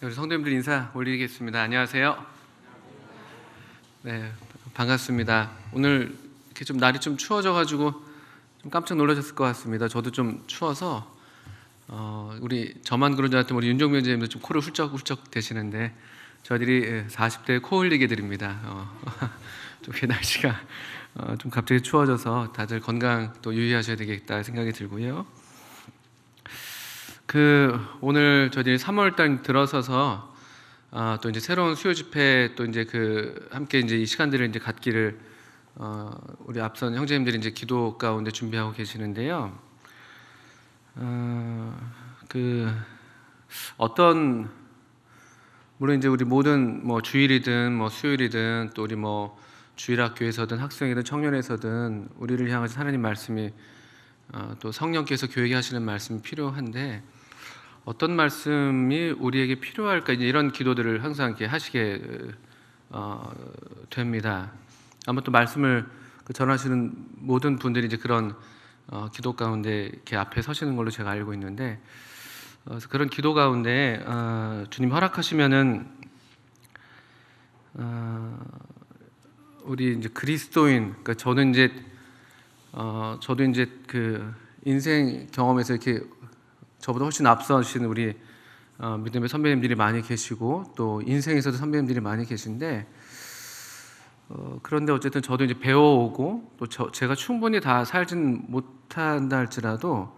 우리 성도님들 인사 올리겠습니다. 안녕하세요. 네, 반갑습니다. 오늘 이렇게 좀 날이 좀 추워져가지고 좀 깜짝 놀라셨을 것 같습니다. 저도 좀 추워서 우리 저만 그런 줄 알았더니 우리 윤종민 선생님도 좀 코를 훌쩍훌쩍 대시는데 저희들이 40대에 코 흘리게 드립니다. 좀 날씨가 좀 갑자기 추워져서 다들 건강 또 유의하셔야 되겠다 생각이 들고요. 오늘 저희들이 3월달 들어서서 또 이제 새로운 수요 집회 또 이제 함께 이제 이 시간들을 이제 갖기를 우리 앞선 형제님들이 이제 기도 가운데 준비하고 계시는데요. 어떤 물론 이제 우리 모든 뭐 주일이든 뭐 수요일이든 또 우리 뭐 주일학교에서든 학생이든 청년에서든 우리를 향하신 하나님 말씀이 또 성령께서 교회에 하시는 말씀이 필요한데 어떤 말씀이 우리에게 필요할까 이제 이런 기도들을 항상 이렇게 하시게 됩니다. 아마 또 말씀을 전하시는 모든 분들이 이제 그런 기도 가운데 이렇게 앞에 서시는 걸로 제가 알고 있는데 그래서 그런 기도 가운데 주님 허락하시면은 우리 이제 그리스도인 그러니까 저는 이제 저도 이제 인생 경험에서 이렇게 저보다 훨씬 앞서신 우리 믿음의 선배님들이 많이 계시고 또 인생에서도 선배님들이 많이 계신데 그런데 어쨌든 저도 이제 배워오고 또 제가 충분히 다 살진 못한다 할지라도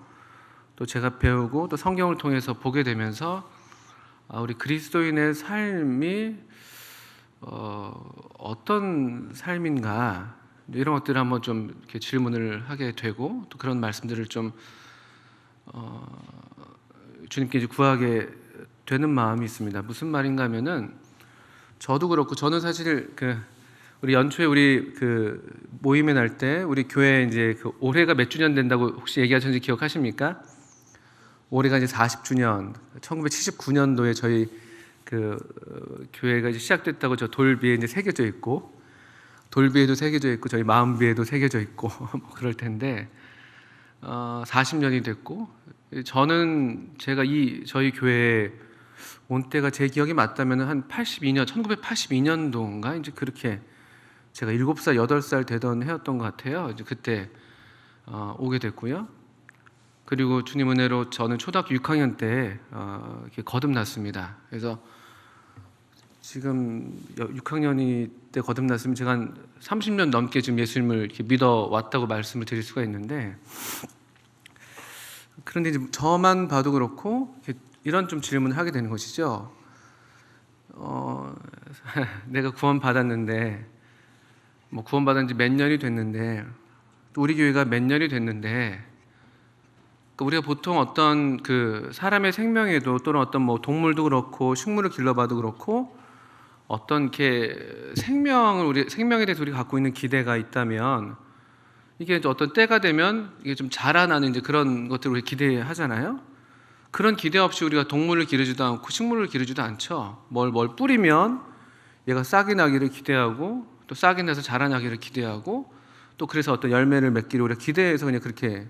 또 제가 배우고 또 성경을 통해서 보게 되면서 우리 그리스도인의 삶이 어떤 삶인가 이런 것들을 한번 좀 이렇게 질문을 하게 되고 또 그런 말씀들을 좀 주님께 이제 구하게 되는 마음이 있습니다. 무슨 말인가 하면은 저도 그렇고 저는 사실 우리 연초에 우리 모임에 날 때 우리 교회 이제 올해가 몇 주년 된다고 혹시 얘기하셨는지 기억하십니까? 올해가 이제 40주년. 1979년도에 저희 교회가 이제 시작됐다고 저 돌비에 이제 새겨져 있고 돌비에도 새겨져 있고 저희 마음비에도 새겨져 있고 뭐 그럴 텐데 40년이 됐고 저는 제가 저희 교회에 온 때가 제 기억이 맞다면 한 1982년도인가 이제 그렇게 제가 7살, 8살 되던 해였던 것 같아요. 이제 그때 오게 됐고요. 그리고 주님 은혜로 저는 초등학교 6학년 때 이렇게 거듭났습니다. 그래서 지금 6학년이 때 거듭났으면 제가 한 30년 넘게 지금 예수님을 이렇게 믿어왔다고 말씀을 드릴 수가 있는데 그런데 이제 저만 봐도 그렇고 이런 좀 질문을 하게 되는 것이죠. 내가 구원 받았는데 뭐 구원 받은 지 몇 년이 됐는데 또 우리 교회가 몇 년이 됐는데 우리가 보통 어떤 사람의 생명에도 또는 어떤 뭐 동물도 그렇고 식물을 길러봐도 그렇고 어떤 이렇게 생명에 대해서 우리가 갖고 있는 기대가 있다면 이게 어떤 때가 되면 이게 좀 자라나는 이제 그런 것들을 우리 기대하잖아요. 그런 기대 없이 우리가 동물을 기르지도 않고 식물을 기르지도 않죠. 뭘 뿌리면 얘가 싹이 나기를 기대하고 또 싹이 나서 자라나기를 기대하고 또 그래서 어떤 열매를 맺기를 우리가 기대해서 그냥 그렇게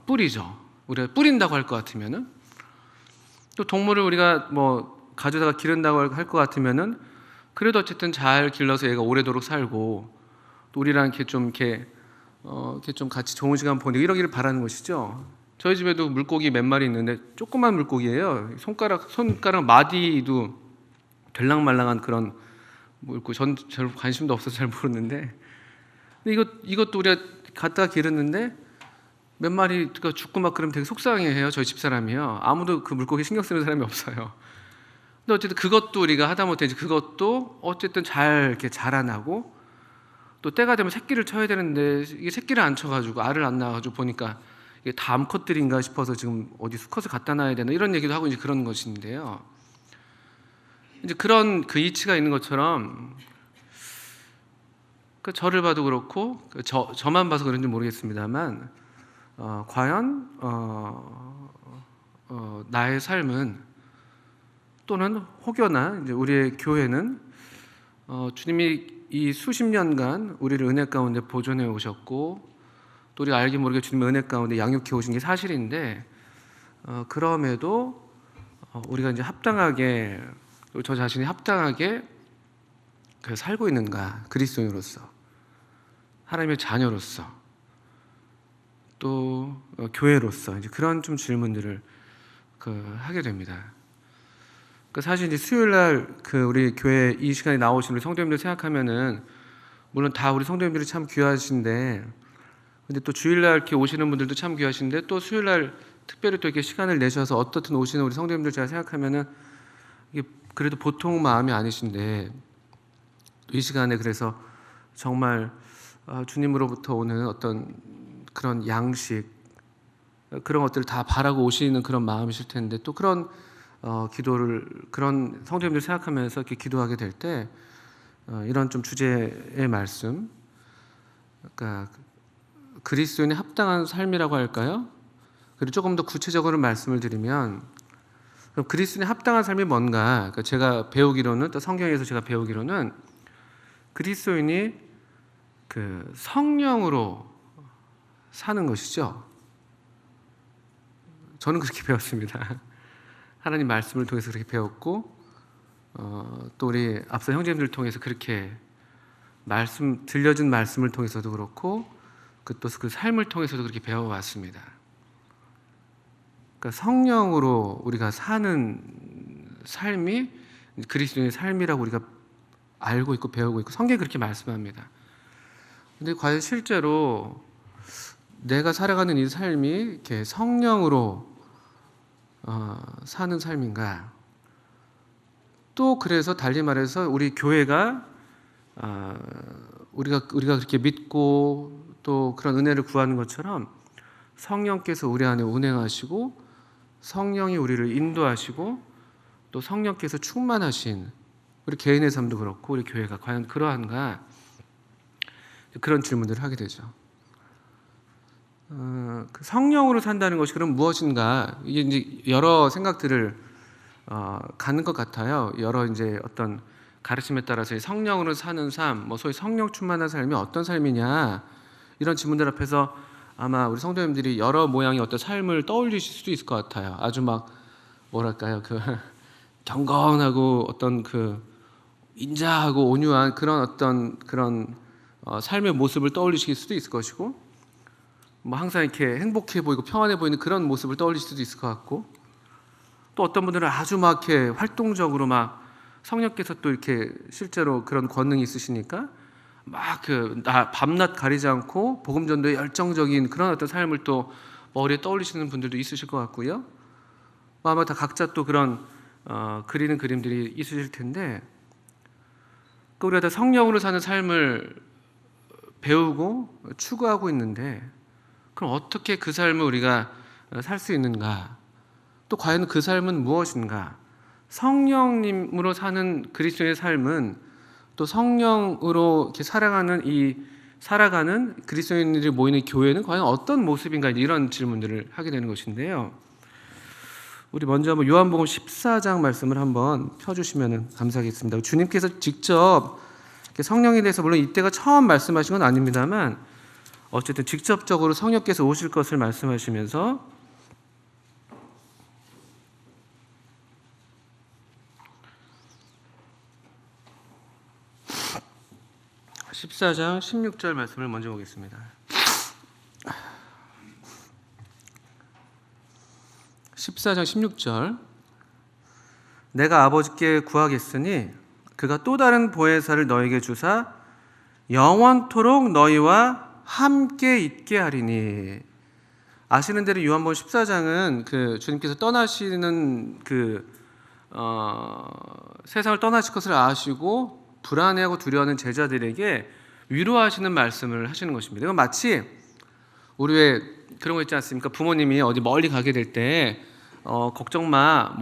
뿌리죠. 우리가 뿌린다고 할 것 같으면은 또 동물을 우리가 뭐 가져다가 기른다고 할 것 같으면은 그래도 어쨌든 잘 길러서 얘가 오래도록 살고 또 우리랑 이렇게 좀 같이 좋은 시간 보내고 이러기를 바라는 것이죠. 저희 집에도 물고기 몇 마리 있는데 조그만 물고기예요. 손가락 마디도 될랑말랑한 그런 물고기. 전 별 관심도 없어서 잘 모르는데 근데 이것도 우리가 갖다가 기르는데 몇 마리가 죽고 막 그러면 되게 속상해해요. 저희 집사람이요. 아무도 그 물고기 신경 쓰는 사람이 없어요. 근데 어쨌든 그것도 우리가 하다못해 그것도 어쨌든 잘 이렇게 자라나고 또 때가 되면 새끼를 쳐야 되는데 이게 새끼를 안 쳐가지고 알을 안 낳아가지고 보니까 이게 다 암컷들인가 싶어서 지금 어디 수컷을 갖다 놔야 되나 이런 얘기도 하고 이제 그런 것인데요. 이제 그런 이치가 있는 것처럼 저를 봐도 그렇고 저만 봐서 그런지 모르겠습니다만 과연 나의 삶은 또는 혹여나 이제 우리의 교회는 주님이 이 수십 년간 우리를 은혜 가운데 보존해 오셨고 또 우리가 알게 모르게 주님의 은혜 가운데 양육해 오신 게 사실인데 그럼에도 우리가 이제 합당하게 저 자신이 합당하게 살고 있는가, 그리스도인으로서, 하나님의 자녀로서, 또 교회로서 이제 그런 좀 질문들을 하게 됩니다. 사실 이제 수요일 날 우리 교회 이 시간에 나오신 우리 성도님들 생각하면은 물론 다 우리 성도님들이 참 귀하신데, 근데 또 주일날 이렇게 오시는 분들도 참 귀하신데, 또 수요일날 특별히 또 이렇게 시간을 내셔서 어떻든 오시는 우리 성도님들 제가 생각하면은 이게 그래도 보통 마음이 아니신데, 이 시간에 그래서 정말 주님으로부터 오는 어떤 그런 양식, 그런 것들을 다 바라고 오시는 그런 마음이실 텐데, 또 그런 기도를, 그런 성도님들 생각하면서 이렇게 기도하게 될 때 이런 좀 주제의 말씀, 그러니까 그리스도인의 합당한 삶이라고 할까요? 그리고 조금 더 구체적으로 말씀을 드리면, 그럼 그리스도인의 합당한 삶이 뭔가? 그러니까 제가 배우기로는, 또 성경에서 제가 배우기로는 그리스도인이 성령으로 사는 것이죠. 저는 그렇게 배웠습니다. 하나님 말씀을 통해서 그렇게 배웠고, 또 우리 앞서 형제님들 통해서 그렇게 들려진 말씀을 통해서도 그렇고, 또 그 삶을 통해서도 그렇게 배워왔습니다. 그러니까 성령으로 우리가 사는 삶이 그리스도인의 삶이라고 우리가 알고 있고 배우고 있고, 성경이 그렇게 말씀합니다. 근데 과연 실제로 내가 살아가는 이 삶이 이렇게 성령으로 사는 삶인가? 또 그래서 달리 말해서 우리 교회가 우리가 그렇게 믿고 또 그런 은혜를 구하는 것처럼 성령께서 우리 안에 운행하시고, 성령이 우리를 인도하시고, 또 성령께서 충만하신 우리 개인의 삶도 그렇고 우리 교회가 과연 그러한가? 그런 질문들을 하게 되죠. 성령으로 산다는 것이 그럼 무엇인가? 이게 이제 여러 생각들을 가는 것 같아요. 여러 이제 어떤 가르침에 따라서 성령으로 사는 삶, 소위 성령 충만한 삶이 어떤 삶이냐, 이런 질문들 앞에서 아마 우리 성도님들이 여러 모양의 어떤 삶을 떠올리실 수도 있을 것 같아요. 아주 막 뭐랄까요, 경건하고 어떤 인자하고 온유한 그런 어떤 그런 삶의 모습을 떠올리실 수도 있을 것이고, 항상 이렇게 행복해 보이고 평안해 보이는 그런 모습을 떠올리실 수도 있을 것 같고, 또 어떤 분들은 아주 막 이렇게 활동적으로 막 성령께서 또 이렇게 실제로 그런 권능이 있으시니까 막 밤낮 가리지 않고 복음 전도에 열정적인 그런 어떤 삶을 또 머리에 떠올리시는 분들도 있으실 것 같고요. 아마 다 각자 또 그런 그리는 그림들이 있으실 텐데, 우리가 다 성령으로 사는 삶을 배우고 추구하고 있는데, 그럼 어떻게 그 삶을 우리가 살 수 있는가? 또 과연 그 삶은 무엇인가? 성령님으로 사는 그리스도의 삶은, 또 성령으로 이렇게 살아가는 그리스도인들이 모이는 교회는 과연 어떤 모습인가? 이런 질문들을 하게 되는 것인데요. 우리 먼저 한번 요한복음 14장 말씀을 한번 펴주시면 감사하겠습니다. 주님께서 직접 성령에 대해서 물론 이때가 처음 말씀하신 건 아닙니다만, 어쨌든 직접적으로 성령께서 오실 것을 말씀하시면서 14장 16절 말씀을 먼저 보겠습니다. 14장 16절, 내가 아버지께 구하겠으니 그가 또 다른 보혜사를 너에게 주사 영원토록 너희와 함께 있게 하리니. 아시는 대로 요한복음 14장은 주님께서 떠나시는 세상을 떠나실 것을 아시고 불안해하고 두려워하는 제자들에게 위로하시는 말씀을 하시는 것입니다. 이건 마치 우리 왜 그런 거 있지 않습니까? 부모님이 어디 멀리 가게 될 때 걱정 마,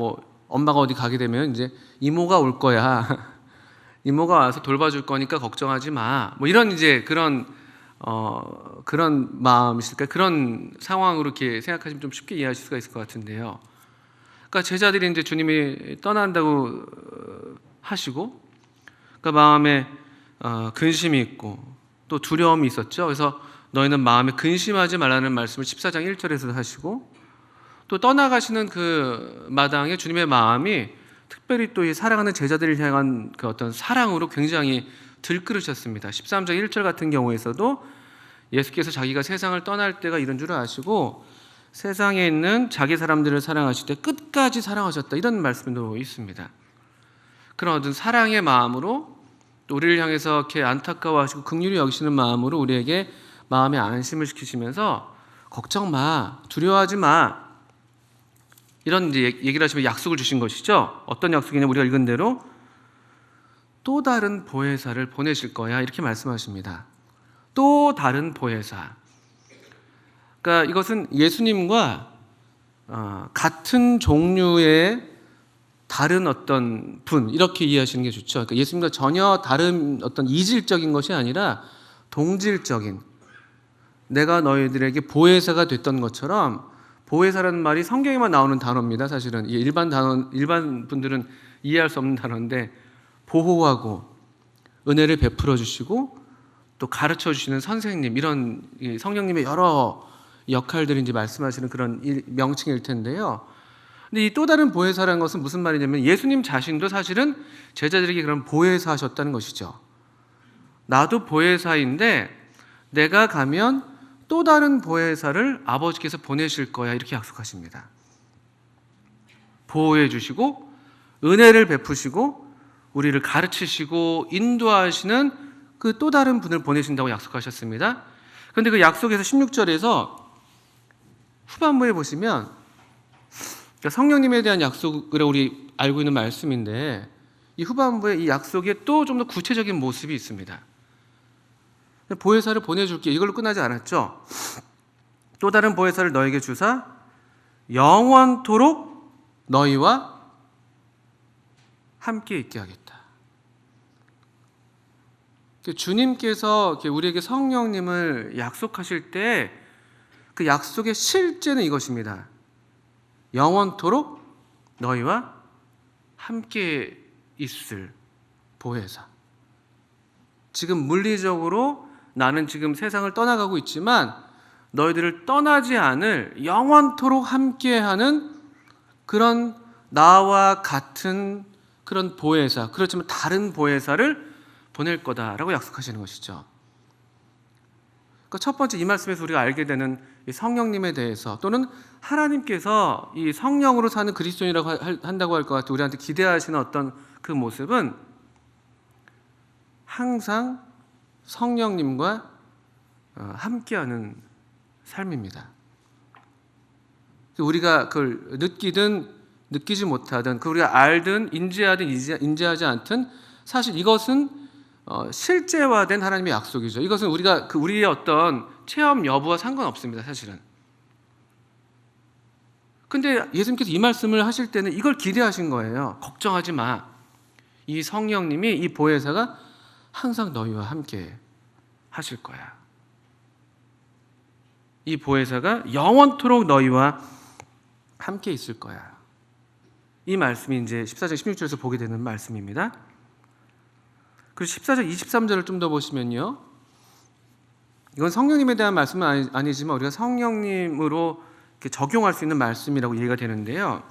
엄마가 어디 가게 되면 이제 이모가 올 거야. 이모가 와서 돌봐줄 거니까 걱정하지 마. 이런 이제 그런 마음이실까요? 그런 상황으로 이렇게 생각하시면 좀 쉽게 이해하실 수가 있을 것 같은데요. 그러니까 제자들이 이제 주님이 떠난다고 하시고, 그러니까 마음에 근심이 있고 또 두려움이 있었죠. 그래서 너희는 마음에 근심하지 말라는 말씀을 14장 1절에서도 하시고, 또 떠나가시는 그 마당에 주님의 마음이 특별히 또 이 사랑하는 제자들을 향한 그 어떤 사랑으로 굉장히 들끓으셨습니다. 13장 1절 같은 경우에서도 예수께서 자기가 세상을 떠날 때가 이런 줄 아시고 세상에 있는 자기 사람들을 사랑하실 때 끝까지 사랑하셨다, 이런 말씀도 있습니다. 그런 어떤 사랑의 마음으로 또 우리를 향해서 이렇게 안타까워하시고 긍휼히 여기시는 마음으로 우리에게 마음의 안심을 시키시면서 걱정 마, 두려워하지 마, 이런 이제 얘기를 하시면 약속을 주신 것이죠. 어떤 약속이냐, 우리가 읽은 대로 또 다른 보혜사를 보내실 거야, 이렇게 말씀하십니다. 또 다른 보혜사. 그러니까 이것은 예수님과 같은 종류의 다른 어떤 분, 이렇게 이해하시는 게 좋죠. 그러니까 예수님과 전혀 다른 어떤 이질적인 것이 아니라 동질적인, 내가 너희들에게 보혜사가 됐던 것처럼, 보혜사라는 말이 성경에만 나오는 단어입니다. 사실은 일반 분들은 이해할 수 없는 단어인데, 보호하고 은혜를 베풀어 주시고 또 가르쳐 주시는 선생님, 이런 성령님의 여러 역할들이 이제 말씀하시는 그런 명칭일 텐데요. 근데 이 또 다른 보혜사라는 것은 무슨 말이냐면 예수님 자신도 사실은 제자들에게 그런 보혜사하셨다는 것이죠. 나도 보혜사인데 내가 가면 또 다른 보혜사를 아버지께서 보내실 거야, 이렇게 약속하십니다. 보호해 주시고 은혜를 베푸시고 우리를 가르치시고 인도하시는 그 또 다른 분을 보내신다고 약속하셨습니다. 그런데 그 약속에서 16절에서 후반부에 보시면, 성령님에 대한 약속을 우리 알고 있는 말씀인데 이 후반부에 이 약속에 또 좀 더 구체적인 모습이 있습니다. 보혜사를 보내줄게, 이걸로 끝나지 않았죠. 또 다른 보혜사를 너에게 주사 영원토록 너희와 함께 있게 하겠다. 주님께서 우리에게 성령님을 약속하실 때 그 약속의 실제는 이것입니다. 영원토록 너희와 함께 있을 보혜사. 지금 물리적으로 나는 지금 세상을 떠나가고 있지만 너희들을 떠나지 않을, 영원토록 함께하는 그런 나와 같은 그런 보혜사, 그렇지만 다른 보혜사를 보낼 거다라고 약속하시는 것이죠. 그러니까 첫 번째 이 말씀에서 우리가 알게 되는 이 성령님에 대해서, 또는 하나님께서 이 성령으로 사는 그리스도인이라고 한다고 할 것 같아 우리한테 기대하시는 어떤 그 모습은 항상 성령님과 함께하는 삶입니다. 우리가 그걸 느끼든 느끼지 못하든, 그 우리가 알든 인지하든 인지하지 않든, 사실 이것은 실제화된 하나님의 약속이죠. 이것은 우리가 우리의 어떤 체험 여부와 상관없습니다, 사실은. 근데 예수님께서 이 말씀을 하실 때는 이걸 기대하신 거예요. 걱정하지 마. 이 성령님이, 이 보혜사가 항상 너희와 함께 하실 거야. 이 보혜사가 영원토록 너희와 함께 있을 거야. 이 말씀이 이제 14장 16절에서 보게 되는 말씀입니다. 그리고 14장 23절을 좀 더 보시면요, 이건 성령님에 대한 말씀은 아니지만 우리가 성령님으로 이렇게 적용할 수 있는 말씀이라고 이해가 되는데요.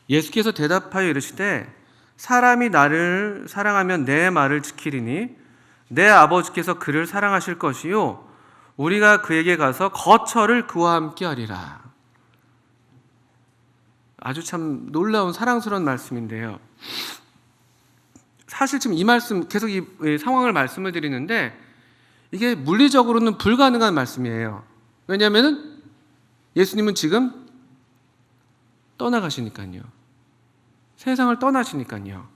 예수께서 대답하여 이르시되 사람이 나를 사랑하면 내 말을 지키리니 내 아버지께서 그를 사랑하실 것이요 우리가 그에게 가서 거처를 그와 함께 하리라. 아주 참 놀라운 사랑스러운 말씀인데요. 사실 지금 이 말씀, 계속 이 상황을 말씀을 드리는데 이게 물리적으로는 불가능한 말씀이에요. 왜냐하면 예수님은 지금 떠나가시니까요. 세상을 떠나시니까요.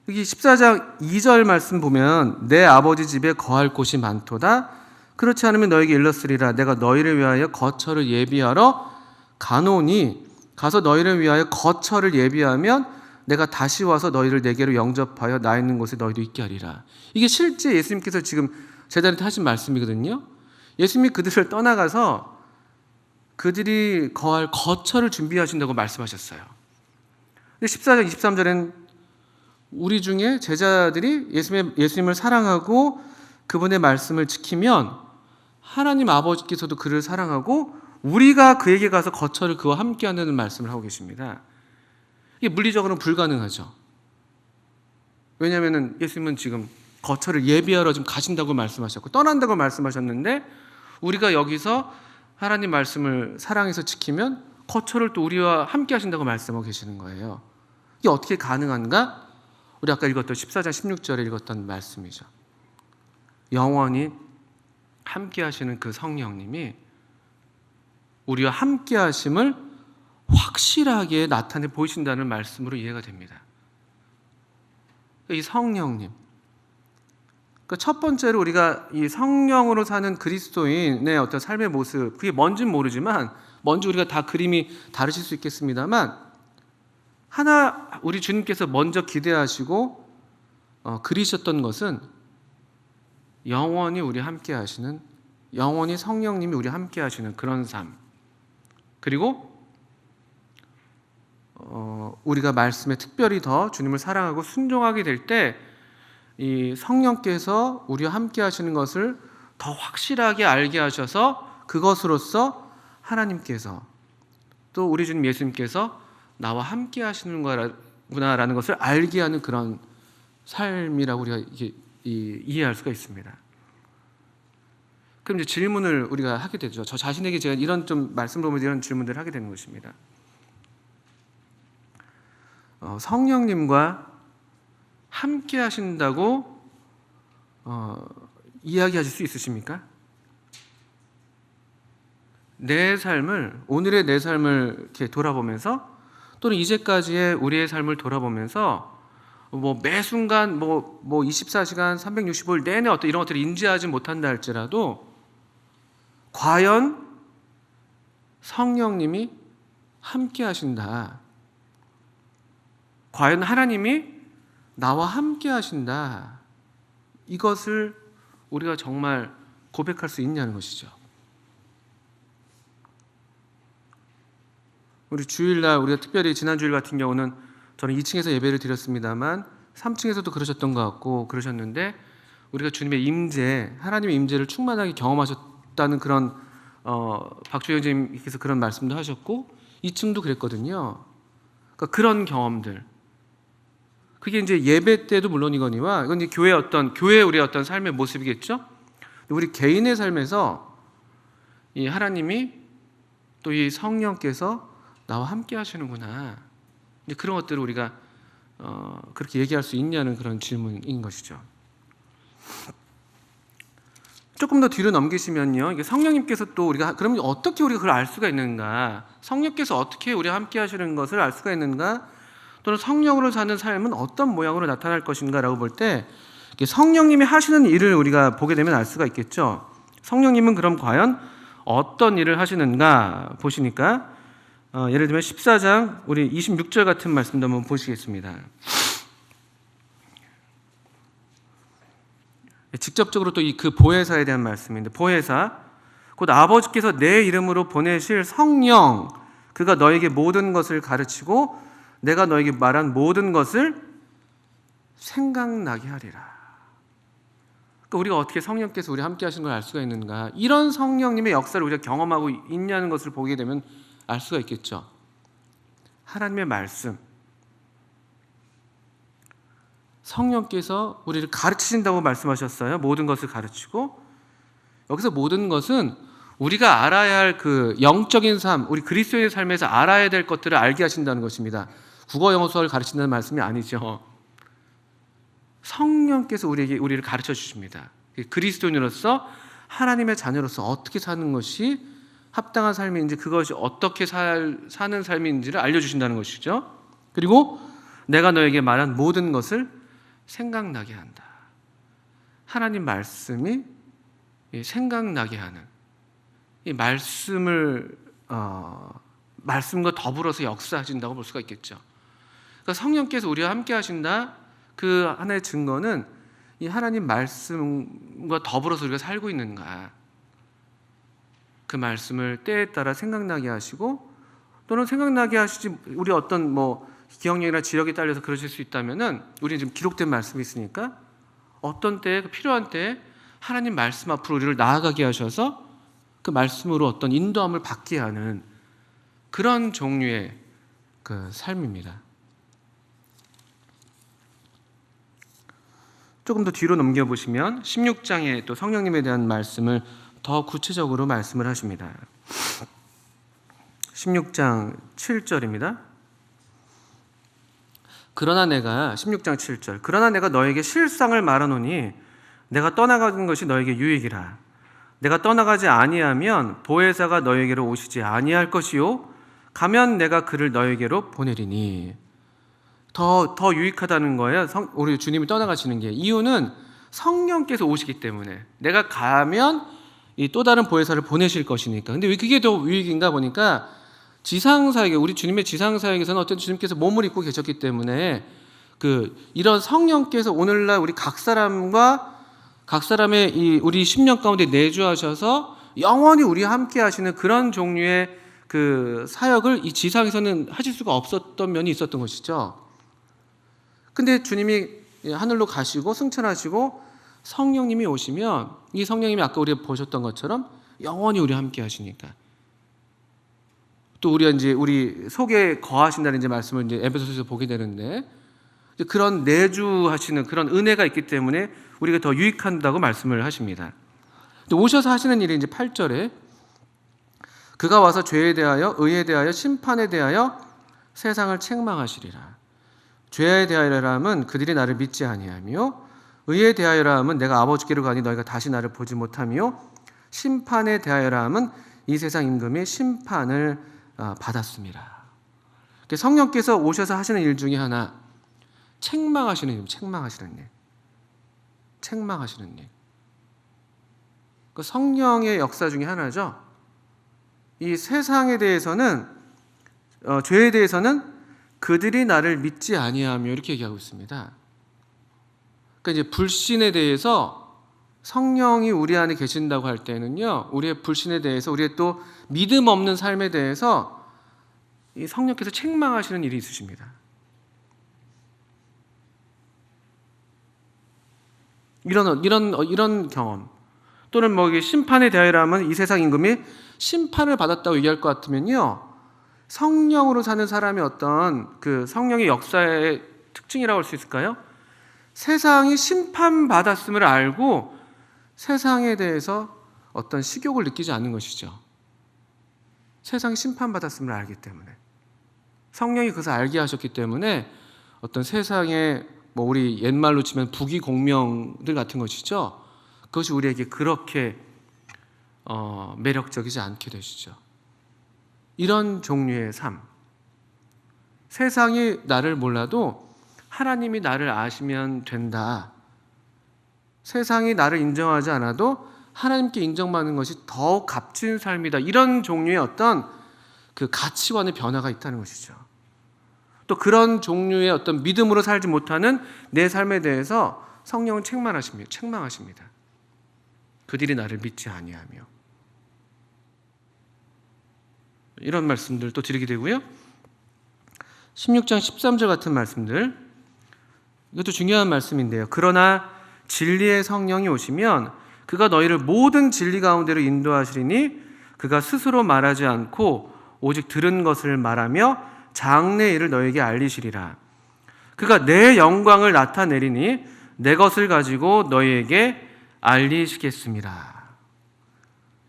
여기 14장 2절 말씀 보면 내 아버지 집에 거할 곳이 많도다. 그렇지 않으면 너에게 일렀으리라. 내가 너희를 위하여 거처를 예비하러 가노니 가서 너희를 위하여 거처를 예비하면 내가 다시 와서 너희를 내게로 영접하여 나 있는 곳에 너희도 있게 하리라. 이게 실제 예수님께서 지금 제자들한테 하신 말씀이거든요. 예수님이 그들을 떠나가서 그들이 거할 거처를 준비하신다고 말씀하셨어요. 근데 14장 23절엔 우리 중에 제자들이 예수님을 사랑하고 그분의 말씀을 지키면 하나님 아버지께서도 그를 사랑하고 우리가 그에게 가서 거처를 그와 함께 하는 말씀을 하고 계십니다. 이게 물리적으로는 불가능하죠. 왜냐하면 예수님은 지금 거처를 예비하러 지금 가신다고 말씀하셨고 떠난다고 말씀하셨는데 우리가 여기서 하나님 말씀을 사랑해서 지키면 거처를 또 우리와 함께 하신다고 말씀하고 계시는 거예요. 이게 어떻게 가능한가? 우리 아까 읽었던 14장 16절에 읽었던 말씀이죠. 영원히 함께 하시는 그 성령님이 우리와 함께 하심을 확실하게 나타내 보이신다는 말씀으로 이해가 됩니다. 이 성령님, 첫 번째로 우리가 이 성령으로 사는 그리스도인의 어떤 삶의 모습, 그게 뭔지는 모르지만 뭔지 우리가 다 그림이 다르실 수 있겠습니다만 하나 우리 주님께서 먼저 기대하시고 그리셨던 것은 영원히 우리 함께 하시는, 영원히 성령님이 우리 함께 하시는 그런 삶, 그리고 우리가 말씀에 특별히 더 주님을 사랑하고 순종하게 될 때 이 성령께서 우리와 함께 하시는 것을 더 확실하게 알게 하셔서 그것으로써 하나님께서 또 우리 주님 예수님께서 나와 함께 하시는 거구나라는 것을 알게 하는 그런 삶이라고 우리가 이해할 수가 있습니다. 그럼 이제 질문을 우리가 하게 되죠. 저 자신에게 제가 이런 좀 말씀을 보면서 이런 질문들을 하게 되는 것입니다. 성령님과 함께 하신다고 이야기하실 수 있으십니까? 내 삶을, 오늘의 내 삶을 이렇게 돌아보면서 또는 이제까지의 우리의 삶을 돌아보면서 매 순간 24시간 365일 내내 어떤 이런 것들을 인지하지 못한다 할지라도 과연 성령님이 함께 하신다, 과연 하나님이 나와 함께 하신다, 이것을 우리가 정말 고백할 수 있냐는 것이죠. 우리 주일날 우리가 특별히 지난 주일 같은 경우는 저는 2층에서 예배를 드렸습니다만 3층에서도 그러셨던 것 같고 그러셨는데 우리가 주님의 임재, 하나님의 임재를 충만하게 경험하셨다는 그런 박주영 선생님께서 그런 말씀도 하셨고 2층도 그랬거든요. 그러니까 그런 경험들, 그게 이제 예배 때도 물론이거니와 이건 이제 교회의 우리의 어떤 삶의 모습이겠죠. 우리 개인의 삶에서 이 하나님이 또 이 성령께서 나와 함께 하시는구나, 이제 그런 것들을 우리가 그렇게 얘기할 수 있냐는 그런 질문인 것이죠. 조금 더 뒤로 넘기시면요, 이게 성령님께서 또 우리가 그러면 어떻게 우리가 그걸 알 수가 있는가? 성령께서 어떻게 우리와 함께 하시는 것을 알 수가 있는가? 또는 성령으로 사는 삶은 어떤 모양으로 나타날 것인가라고 볼 때 성령님이 하시는 일을 우리가 보게 되면 알 수가 있겠죠. 성령님은 그럼 과연 어떤 일을 하시는가 보시니까 예를 들면 14장 우리 26절 같은 말씀도 한번 보시겠습니다. 직접적으로 또 그 보혜사에 대한 말씀인데, 보혜사 곧 아버지께서 내 이름으로 보내실 성령, 그가 너에게 모든 것을 가르치고 내가 너에게 말한 모든 것을 생각나게 하리라. 그러니까 우리가 어떻게 성령께서 우리 함께 하시는 걸 알 수가 있는가? 이런 성령님의 역사를 우리가 경험하고 있냐는 것을 보게 되면 알 수가 있겠죠. 하나님의 말씀, 성령께서 우리를 가르치신다고 말씀하셨어요. 모든 것을 가르치고, 여기서 모든 것은 우리가 알아야 할 그 영적인 삶, 우리 그리스도인의 삶에서 알아야 될 것들을 알게 하신다는 것입니다. 국어 영어 수학을 가르친다는 말씀이 아니죠. 성령께서 우리를 가르쳐 주십니다. 그리스도인으로서 하나님의 자녀로서 어떻게 사는 것이 합당한 삶인지, 그것이 어떻게 사는 삶인지를 알려주신다는 것이죠. 그리고 내가 너에게 말한 모든 것을 생각나게 한다. 하나님 말씀이 생각나게 하는, 이 말씀을 말씀과 더불어서 역사하신다고 볼 수가 있겠죠. 그러니까 성령께서 우리와 함께 하신다, 그 하나의 증거는 이 하나님 말씀과 더불어서 우리가 살고 있는가, 그 말씀을 때에 따라 생각나게 하시고, 또는 생각나게 하시지, 우리 어떤 기억력이나 지력에 딸려서 그러실 수 있다면은, 우리는 지금 기록된 말씀이 있으니까 어떤 때에, 필요한 때에 하나님 말씀 앞으로 우리를 나아가게 하셔서 그 그 말씀으로 어떤 인도함을 받게 하는 그런 종류의 그 삶입니다. 조금 더 뒤로 넘겨보시면 16장에 또 성령님에 대한 말씀을 더 구체적으로 말씀을 하십니다. 16장 7절입니다. 그러나 내가 16장 7절 그러나 내가 너에게 실상을 말하노니 내가 떠나가는 것이 너에게 유익이라. 내가 떠나가지 아니하면 보혜사가 너에게로 오시지 아니할 것이요 가면 내가 그를 너에게로 보내리니. 더 유익하다는 거예요. 우리 주님이 떠나가시는 게. 이유는 성령께서 오시기 때문에. 내가 가면 이 또 다른 보혜사를 보내실 것이니까. 근데 왜 그게 더 유익인가 보니까 지상사역에, 우리 주님의 지상사역에서는 어쨌든 주님께서 몸을 입고 계셨기 때문에 이런 성령께서 오늘날 우리 각 사람의 이 우리 심령 가운데 내주하셔서 영원히 우리와 함께 하시는 그런 종류의 그 사역을 이 지상에서는 하실 수가 없었던 면이 있었던 것이죠. 근데 주님이 하늘로 가시고 승천하시고 성령님이 오시면 이 성령님이 아까 우리가 보셨던 것처럼 영원히 우리와 함께 하시니까 또 우리가 이제 우리 속에 거하신다는 이제 말씀을 이제 에베소서에서 보게 되는데 그런 내주하시는 그런 은혜가 있기 때문에 우리가 더 유익한다고 말씀을 하십니다. 또 오셔서 하시는 일이 이제 8절에 그가 와서 죄에 대하여 의에 대하여 심판에 대하여 세상을 책망하시리라. 죄에 대하여라 함은 그들이 나를 믿지 아니하며 의에 대하여라 함은 내가 아버지께로 가니 너희가 다시 나를 보지 못하며 심판에 대하여라 함은 이 세상 임금이 심판을 받았습니다. 성령께서 오셔서 하시는 일 중에 하나 책망하시는 일. 그 성령의 역사 중에 하나죠. 이 세상에 대해서는 죄에 대해서는 그들이 나를 믿지 아니하며 이렇게 얘기하고 있습니다. 그러니까 이제 불신에 대해서 성령이 우리 안에 계신다고 할 때는요, 우리의 불신에 대해서 우리의 또 믿음 없는 삶에 대해서 이 성령께서 책망하시는 일이 있으십니다. 이런 경험 또는 뭐 심판에 대하여라면 이 세상 임금이 심판을 받았다고 얘기할 것 같으면요, 성령으로 사는 사람의 어떤 그 성령의 역사의 특징이라고 할 수 있을까요? 세상이 심판받았음을 알고 세상에 대해서 어떤 식욕을 느끼지 않는 것이죠. 세상이 심판받았음을 알기 때문에, 성령이 그것을 알게 하셨기 때문에 어떤 세상의 뭐 우리 옛말로 치면 부귀공명들 같은 것이죠. 그것이 우리에게 그렇게 매력적이지 않게 되시죠. 이런 종류의 삶, 세상이 나를 몰라도 하나님이 나를 아시면 된다. 세상이 나를 인정하지 않아도 하나님께 인정받는 것이 더욱 값진 삶이다. 이런 종류의 어떤 그 가치관의 변화가 있다는 것이죠. 또 그런 종류의 어떤 믿음으로 살지 못하는 내 삶에 대해서 성령은 책망하십니다. 그들이 나를 믿지 아니하며. 이런 말씀들 또 드리게 되고요. 16장 13절 같은 말씀들, 이것도 중요한 말씀인데요. 그러나 진리의 성령이 오시면 그가 너희를 모든 진리 가운데로 인도하시리니 그가 스스로 말하지 않고 오직 들은 것을 말하며 장래 일을 너에게 알리시리라. 그가 내 영광을 나타내리니 내 것을 가지고 너희에게 알리시겠습니다.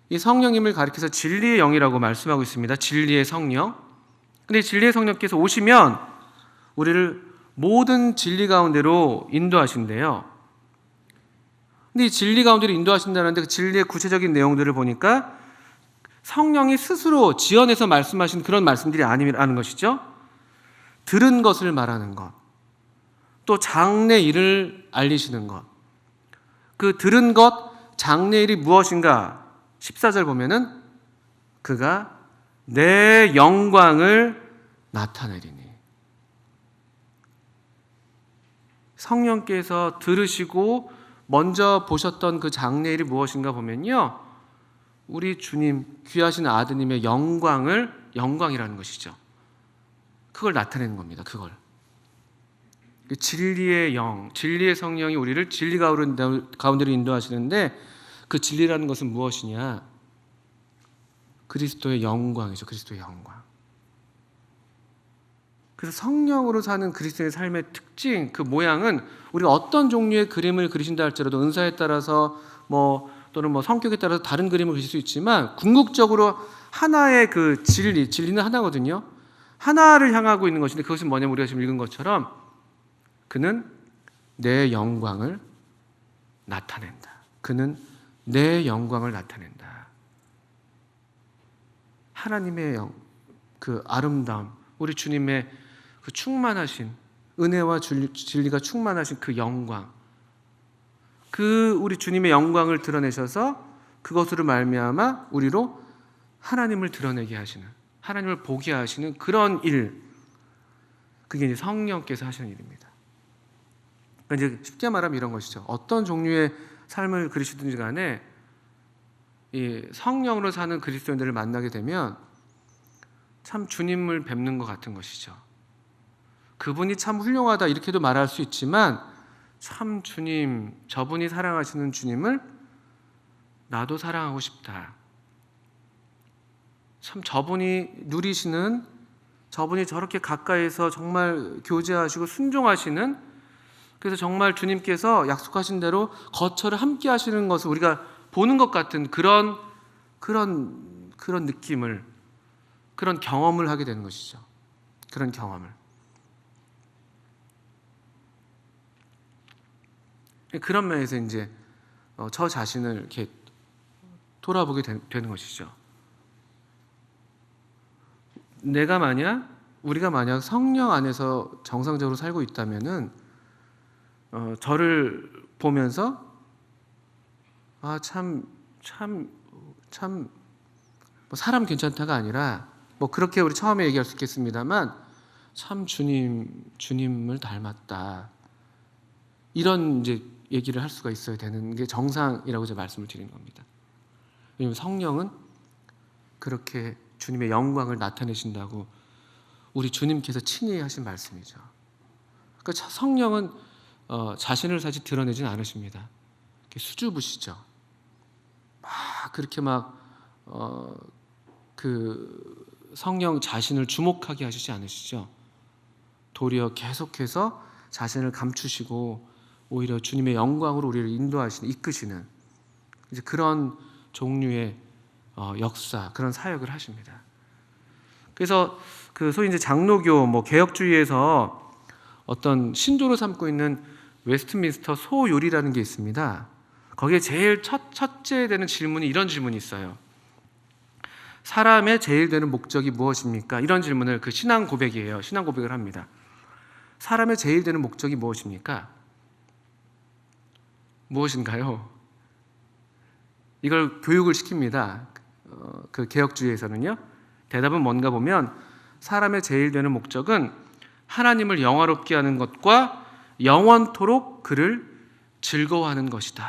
이 성령님을 가리켜서 진리의 영이라고 말씀하고 있습니다. 진리의 성령. 근데 진리의 성령께서 오시면 우리를 모든 진리 가운데로 인도하신대요. 근데 이 진리 가운데로 인도하신다는데 그 진리의 구체적인 내용들을 보니까 성령이 스스로 지어내서 말씀하신 그런 말씀들이 아니라는 것이죠. 들은 것을 말하는 것, 또 장래 일을 알리시는 것. 그 들은 것, 장래 일이 무엇인가? 14절 보면은 그가 내 영광을 나타내리니. 성령께서 들으시고 먼저 보셨던 그 장래 일이 무엇인가 보면요, 우리 주님 귀하신 아드님의 영광이라는 것이죠. 그걸 나타내는 겁니다. 그걸. 진리의 영, 진리의 성령이 우리를 진리 가운데로 인도하시는데 그 진리라는 것은 무엇이냐? 그리스도의 영광이죠. 그리스도의 영광. 그래서 성령으로 사는 그리스도의 삶의 특징, 그 모양은 우리가 어떤 종류의 그림을 그리신다 할지라도 은사에 따라서 또는 성격에 따라서 다른 그림을 그릴 수 있지만 궁극적으로 하나의 그 진리는 하나거든요. 하나를 향하고 있는 것인데 그것은 뭐냐면 우리가 지금 읽은 것처럼 그는 내 영광을 나타낸다. 그는 내 영광을 나타낸다. 하나님의 그 아름다움, 우리 주님의 그 충만하신 은혜와 진리가 충만하신 그 영광, 그 우리 주님의 영광을 드러내셔서 그것으로 말미암아 우리로 하나님을 드러내게 하시는, 하나님을 보게 하시는 그런 일, 그게 이제 성령께서 하시는 일입니다. 그러니까 이제 쉽게 말하면 이런 것이죠. 어떤 종류의 삶을 그리시든지 간에 이 성령으로 사는 그리스도인들을 만나게 되면 참 주님을 뵙는 것 같은 것이죠. 그분이 참 훌륭하다 이렇게도 말할 수 있지만 참 주님, 저분이 사랑하시는 주님을 나도 사랑하고 싶다. 참 저분이 누리시는, 저분이 저렇게 가까이서 정말 교제하시고 순종하시는, 그래서 정말 주님께서 약속하신 대로 거처를 함께 하시는 것을 우리가 보는 것 같은 그런 느낌을, 그런 경험을 하게 되는 것이죠. 그런 경험을. 그런 면에서 이제 저 자신을 이렇게 돌아보게 되는 것이죠. 우리가 만약 성령 안에서 정상적으로 살고 있다면은 저를 보면서 참 사람 괜찮다가 아니라 그렇게 우리 처음에 얘기할 수 있겠습니다만 참 주님을 닮았다. 이런 이제 얘기를 할 수가 있어야 되는 게 정상이라고 제가 말씀을 드리는 겁니다. 왜냐하면 성령은 그렇게 주님의 영광을 나타내신다고 우리 주님께서 친히 하신 말씀이죠. 그러니까 성령은 자신을 사실 드러내진 않으십니다. 수줍으시죠. 그렇게 그 성령 자신을 주목하게 하시지 않으시죠. 도리어 계속해서 자신을 감추시고 오히려 주님의 영광으로 우리를 인도하시는, 이끄시는 이제 그런 종류의 역사, 그런 사역을 하십니다. 그래서 그 소위 이제 장로교, 개혁주의에서 어떤 신조로 삼고 있는 웨스트민스터 소요리라는 게 있습니다. 거기에 제일 첫째 되는 질문이 이런 질문이 있어요. 사람의 제일 되는 목적이 무엇입니까? 이런 질문을, 그 신앙 고백이에요. 신앙 고백을 합니다. 사람의 제일 되는 목적이 무엇입니까? 무엇인가요? 이걸 교육을 시킵니다. 그 개혁주의에서는요. 대답은 뭔가 보면 사람의 제일 되는 목적은 하나님을 영화롭게 하는 것과 영원토록 그를 즐거워하는 것이다.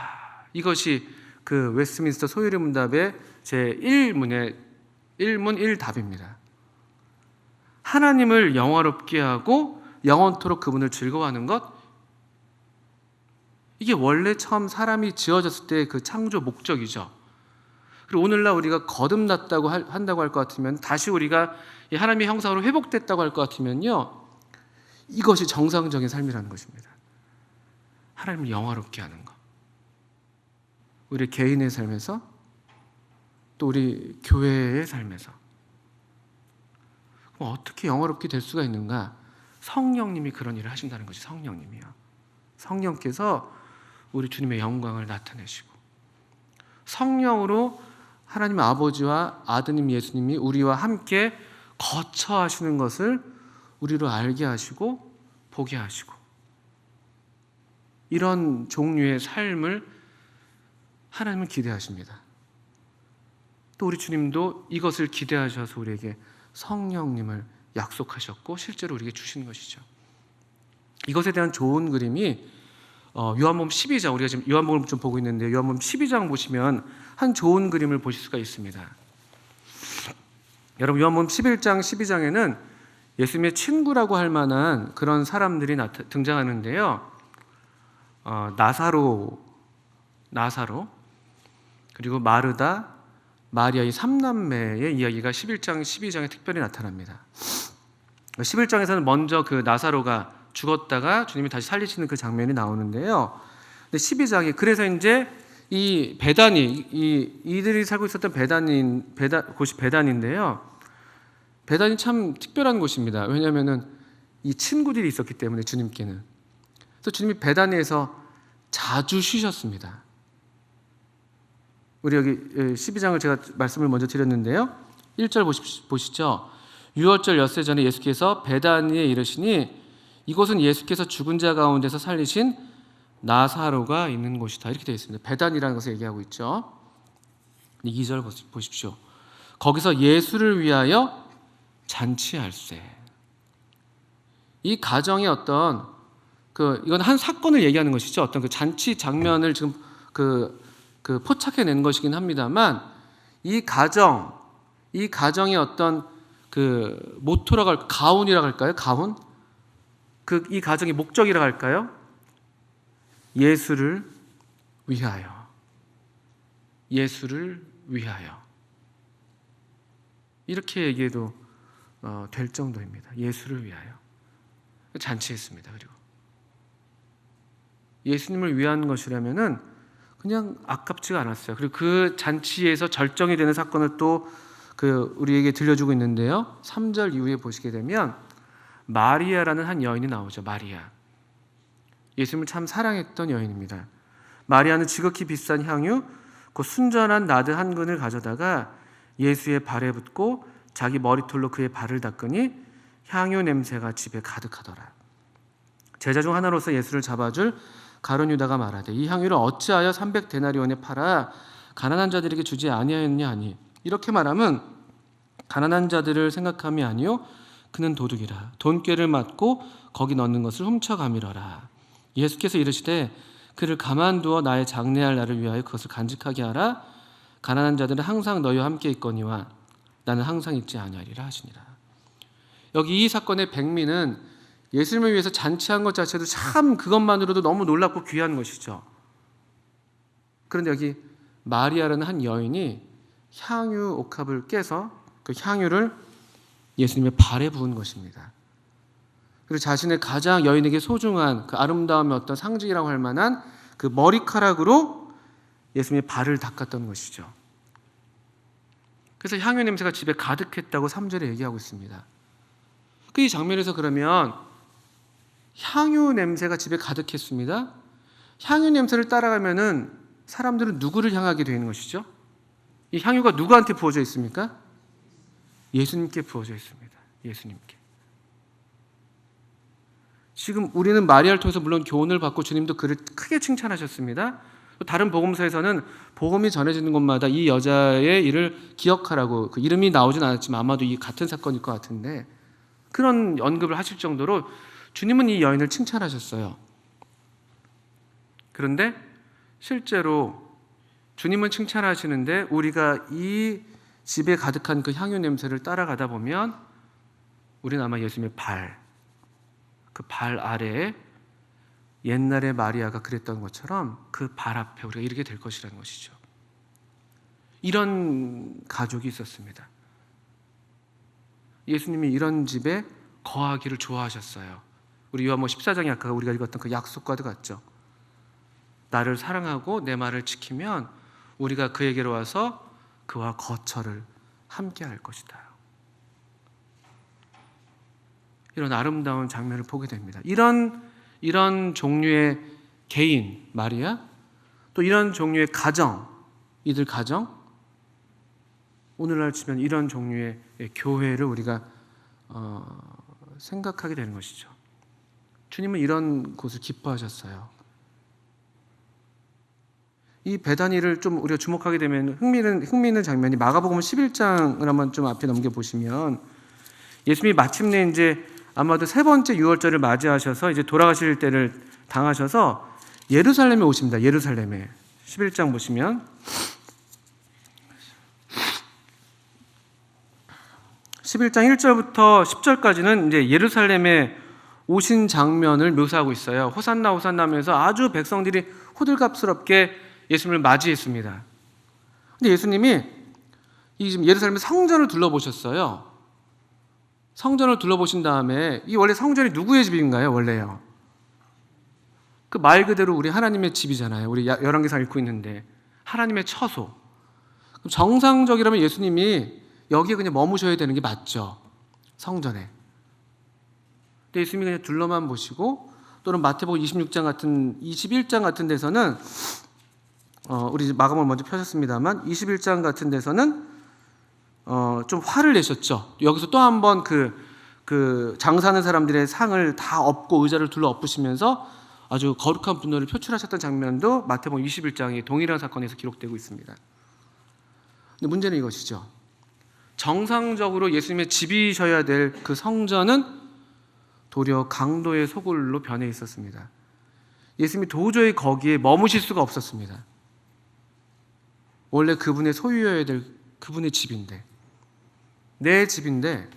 이것이 그 웨스트민스터 소요리 문답의 제1문의 1문 1답입니다. 하나님을 영화롭게 하고 영원토록 그분을 즐거워하는 것, 이게 원래 처음 사람이 지어졌을 때 그 창조 목적이죠. 그리고 오늘날 우리가 거듭났다고 한다고 할 것 같으면, 다시 우리가 하나님의 형상으로 회복됐다고 할 것 같으면요, 이것이 정상적인 삶이라는 것입니다. 하나님을 영화롭게 하는 것. 우리 개인의 삶에서, 또 우리 교회의 삶에서. 그럼 어떻게 영화롭게 될 수가 있는가? 성령님이 그런 일을 하신다는 것이, 성령님이요. 성령께서 우리 주님의 영광을 나타내시고, 성령으로 하나님 아버지와 아드님 예수님이 우리와 함께 거처하시는 것을 우리로 알게 하시고 보게 하시고, 이런 종류의 삶을 하나님은 기대하십니다. 또 우리 주님도 이것을 기대하셔서 우리에게 성령님을 약속하셨고 실제로 우리에게 주신 것이죠. 이것에 대한 좋은 그림이 요한복음 12장, 우리가 지금 요한복음을 좀 보고 있는데 요한복음 12장 보시면 한 좋은 그림을 보실 수가 있습니다. 여러분, 요한복음 11장 12장에는 예수님의 친구라고 할 만한 그런 사람들이 등장하는데요. 나사로, 그리고 마르다, 마리아 이 삼남매의 이야기가 11장, 12장에 특별히 나타납니다. 11장에서는 먼저 그 나사로가 죽었다가 주님이 다시 살리시는 그 장면이 나오는데요. 근데 12장에 그래서 이제 이 베다니, 이들이 살고 있었던 곳이 베단인데요. 베단이 참 특별한 곳입니다. 왜냐하면은 이 친구들이 있었기 때문에 주님께는. 그래서 주님이 베다니에서 자주 쉬셨습니다. 우리 여기 12장을 제가 말씀을 먼저 드렸는데요. 1절 보시죠. 유월절 엿새 전에 예수께서 베다니에 이르시니 이곳은 예수께서 죽은 자 가운데서 살리신 나사로가 있는 곳이다. 이렇게 되어 있습니다. 베단이라는 것을 얘기하고 있죠. 2절 보십시오. 거기서 예수를 위하여 잔치할세. 이 가정의 어떤 이건 한 사건을 얘기하는 것이죠. 어떤 그 잔치 장면을 지금 포착해낸 것이긴 합니다만 이 가정의 어떤 모토라고 할까요? 가운이라고 할까요? 가운? 이 가정의 목적이라고 할까요? 예수를 위하여. 예수를 위하여. 이렇게 얘기해도 될 정도입니다. 예수를 위하여. 잔치했습니다. 그리고 예수님을 위한 것이라면은 그냥 아깝지가 않았어요. 그리고 그 잔치에서 절정이 되는 사건을 또 우리에게 들려주고 있는데요. 3절 이후에 보시게 되면 마리아라는 한 여인이 나오죠. 마리아. 예수님을 참 사랑했던 여인입니다. 마리아는 지극히 비싼 향유, 그 순전한 나드 한 근을 가져다가 예수의 발에 붓고 자기 머리털로 그의 발을 닦으니 향유 냄새가 집에 가득하더라. 제자 중 하나로서 예수를 잡아줄 가룟 유다가 말하되 이 향유를 어찌하여 300데나리온에 팔아 가난한 자들에게 주지 아니하였냐 하니 이렇게 말하면 가난한 자들을 생각함이 아니요 그는 도둑이라 돈꾀를 맞고 거기 넣는 것을 훔쳐가미러라. 예수께서 이르시되 그를 가만두어 나의 장례할 날을 위하여 그것을 간직하게 하라. 가난한 자들은 항상 너희와 함께 있거니와 나는 항상 있지 아니하리라 하시니라. 여기 이 사건의 백미는 예수님을 위해서 잔치한 것 자체도 참 그것만으로도 너무 놀랍고 귀한 것이죠. 그런데 여기 마리아라는 한 여인이 향유 옥합을 깨서 그 향유를 예수님의 발에 부은 것입니다. 그리고 자신의 가장 여인에게 소중한 그 아름다움의 어떤 상징이라고 할 만한 그 머리카락으로 예수님의 발을 닦았던 것이죠. 그래서 향유 냄새가 집에 가득했다고 3절에 얘기하고 있습니다. 이 장면에서 그러면 향유 냄새가 집에 가득했습니다. 향유 냄새를 따라가면은 사람들은 누구를 향하게 되는 것이죠? 이 향유가 누구한테 부어져 있습니까? 예수님께 부어져 있습니다. 예수님께. 지금 우리는 마리아를 통해서 물론 교훈을 받고 주님도 그를 크게 칭찬하셨습니다. 다른 복음서에서는 복음이 전해지는 곳마다 이 여자의 일을 기억하라고 그 이름이 나오진 않았지만 아마도 이 같은 사건일 것 같은데 그런 언급을 하실 정도로 주님은 이 여인을 칭찬하셨어요. 그런데 실제로 주님은 칭찬하시는데 우리가 이 집에 가득한 그 향유 냄새를 따라가다 보면 우리는 아마 예수님의 그 발 아래에 옛날에 마리아가 그랬던 것처럼 그 발 앞에 우리가 이르게 될 것이라는 것이죠. 이런 가족이 있었습니다. 예수님이 이런 집에 거하기를 좋아하셨어요. 우리 요한복음 14장에 아까 우리가 읽었던 그 약속과도 같죠. 나를 사랑하고 내 말을 지키면 우리가 그에게로 와서 그와 거처를 함께 할 것이다. 이런 아름다운 장면을 보게 됩니다. 이런 종류의 개인 마리아, 또 이런 종류의 가정, 이들 가정, 오늘날 치면 이런 종류의 교회를 우리가 생각하게 되는 것이죠. 주님은 이런 곳을 기뻐하셨어요. 이 베다니를 좀 우리가 주목하게 되면 흥미있는 장면이 마가복음 11장을 한번 좀 앞에 넘겨 보시면 예수님이 마침내 이제 아마도 세 번째 유월절을 맞이하셔서 이제 돌아가실 때를 당하셔서 예루살렘에 오십니다. 예루살렘에 11장 보시면 11장 1절부터 10절까지는 이제 예루살렘에 오신 장면을 묘사하고 있어요. 호산나 호산나 하면서 아주 백성들이 호들갑스럽게 예수님을 맞이했습니다. 근데 예수님이 이 지금 예루살렘 성전을 둘러보셨어요. 성전을 둘러보신 다음에 이 원래 성전이 누구의 집인가요? 원래요. 그 말 그대로 우리 하나님의 집이잖아요. 우리 열왕기상 읽고 있는데 하나님의 처소. 그럼 정상적이라면 예수님이 여기에 그냥 머무셔야 되는 게 맞죠. 성전에. 근데 예수님이 그냥 둘러만 보시고 또는 마태복음 21장 같은 데서는 우리 마감을 먼저 펴셨습니다만 21장 같은 데서는 좀 화를 내셨죠. 여기서 또 한 번 그 장사하는 사람들의 상을 다 엎고 의자를 둘러 엎으시면서 아주 거룩한 분노를 표출하셨던 장면도 마태복음 21장의 동일한 사건에서 기록되고 있습니다. 근데 문제는 이것이죠. 정상적으로 예수님의 집이셔야 될 그 성전은 도리어 강도의 소굴로 변해 있었습니다. 예수님이 도저히 거기에 머무실 수가 없었습니다. 원래 그분의 소유여야 될 그분의 집인데, 내 집인데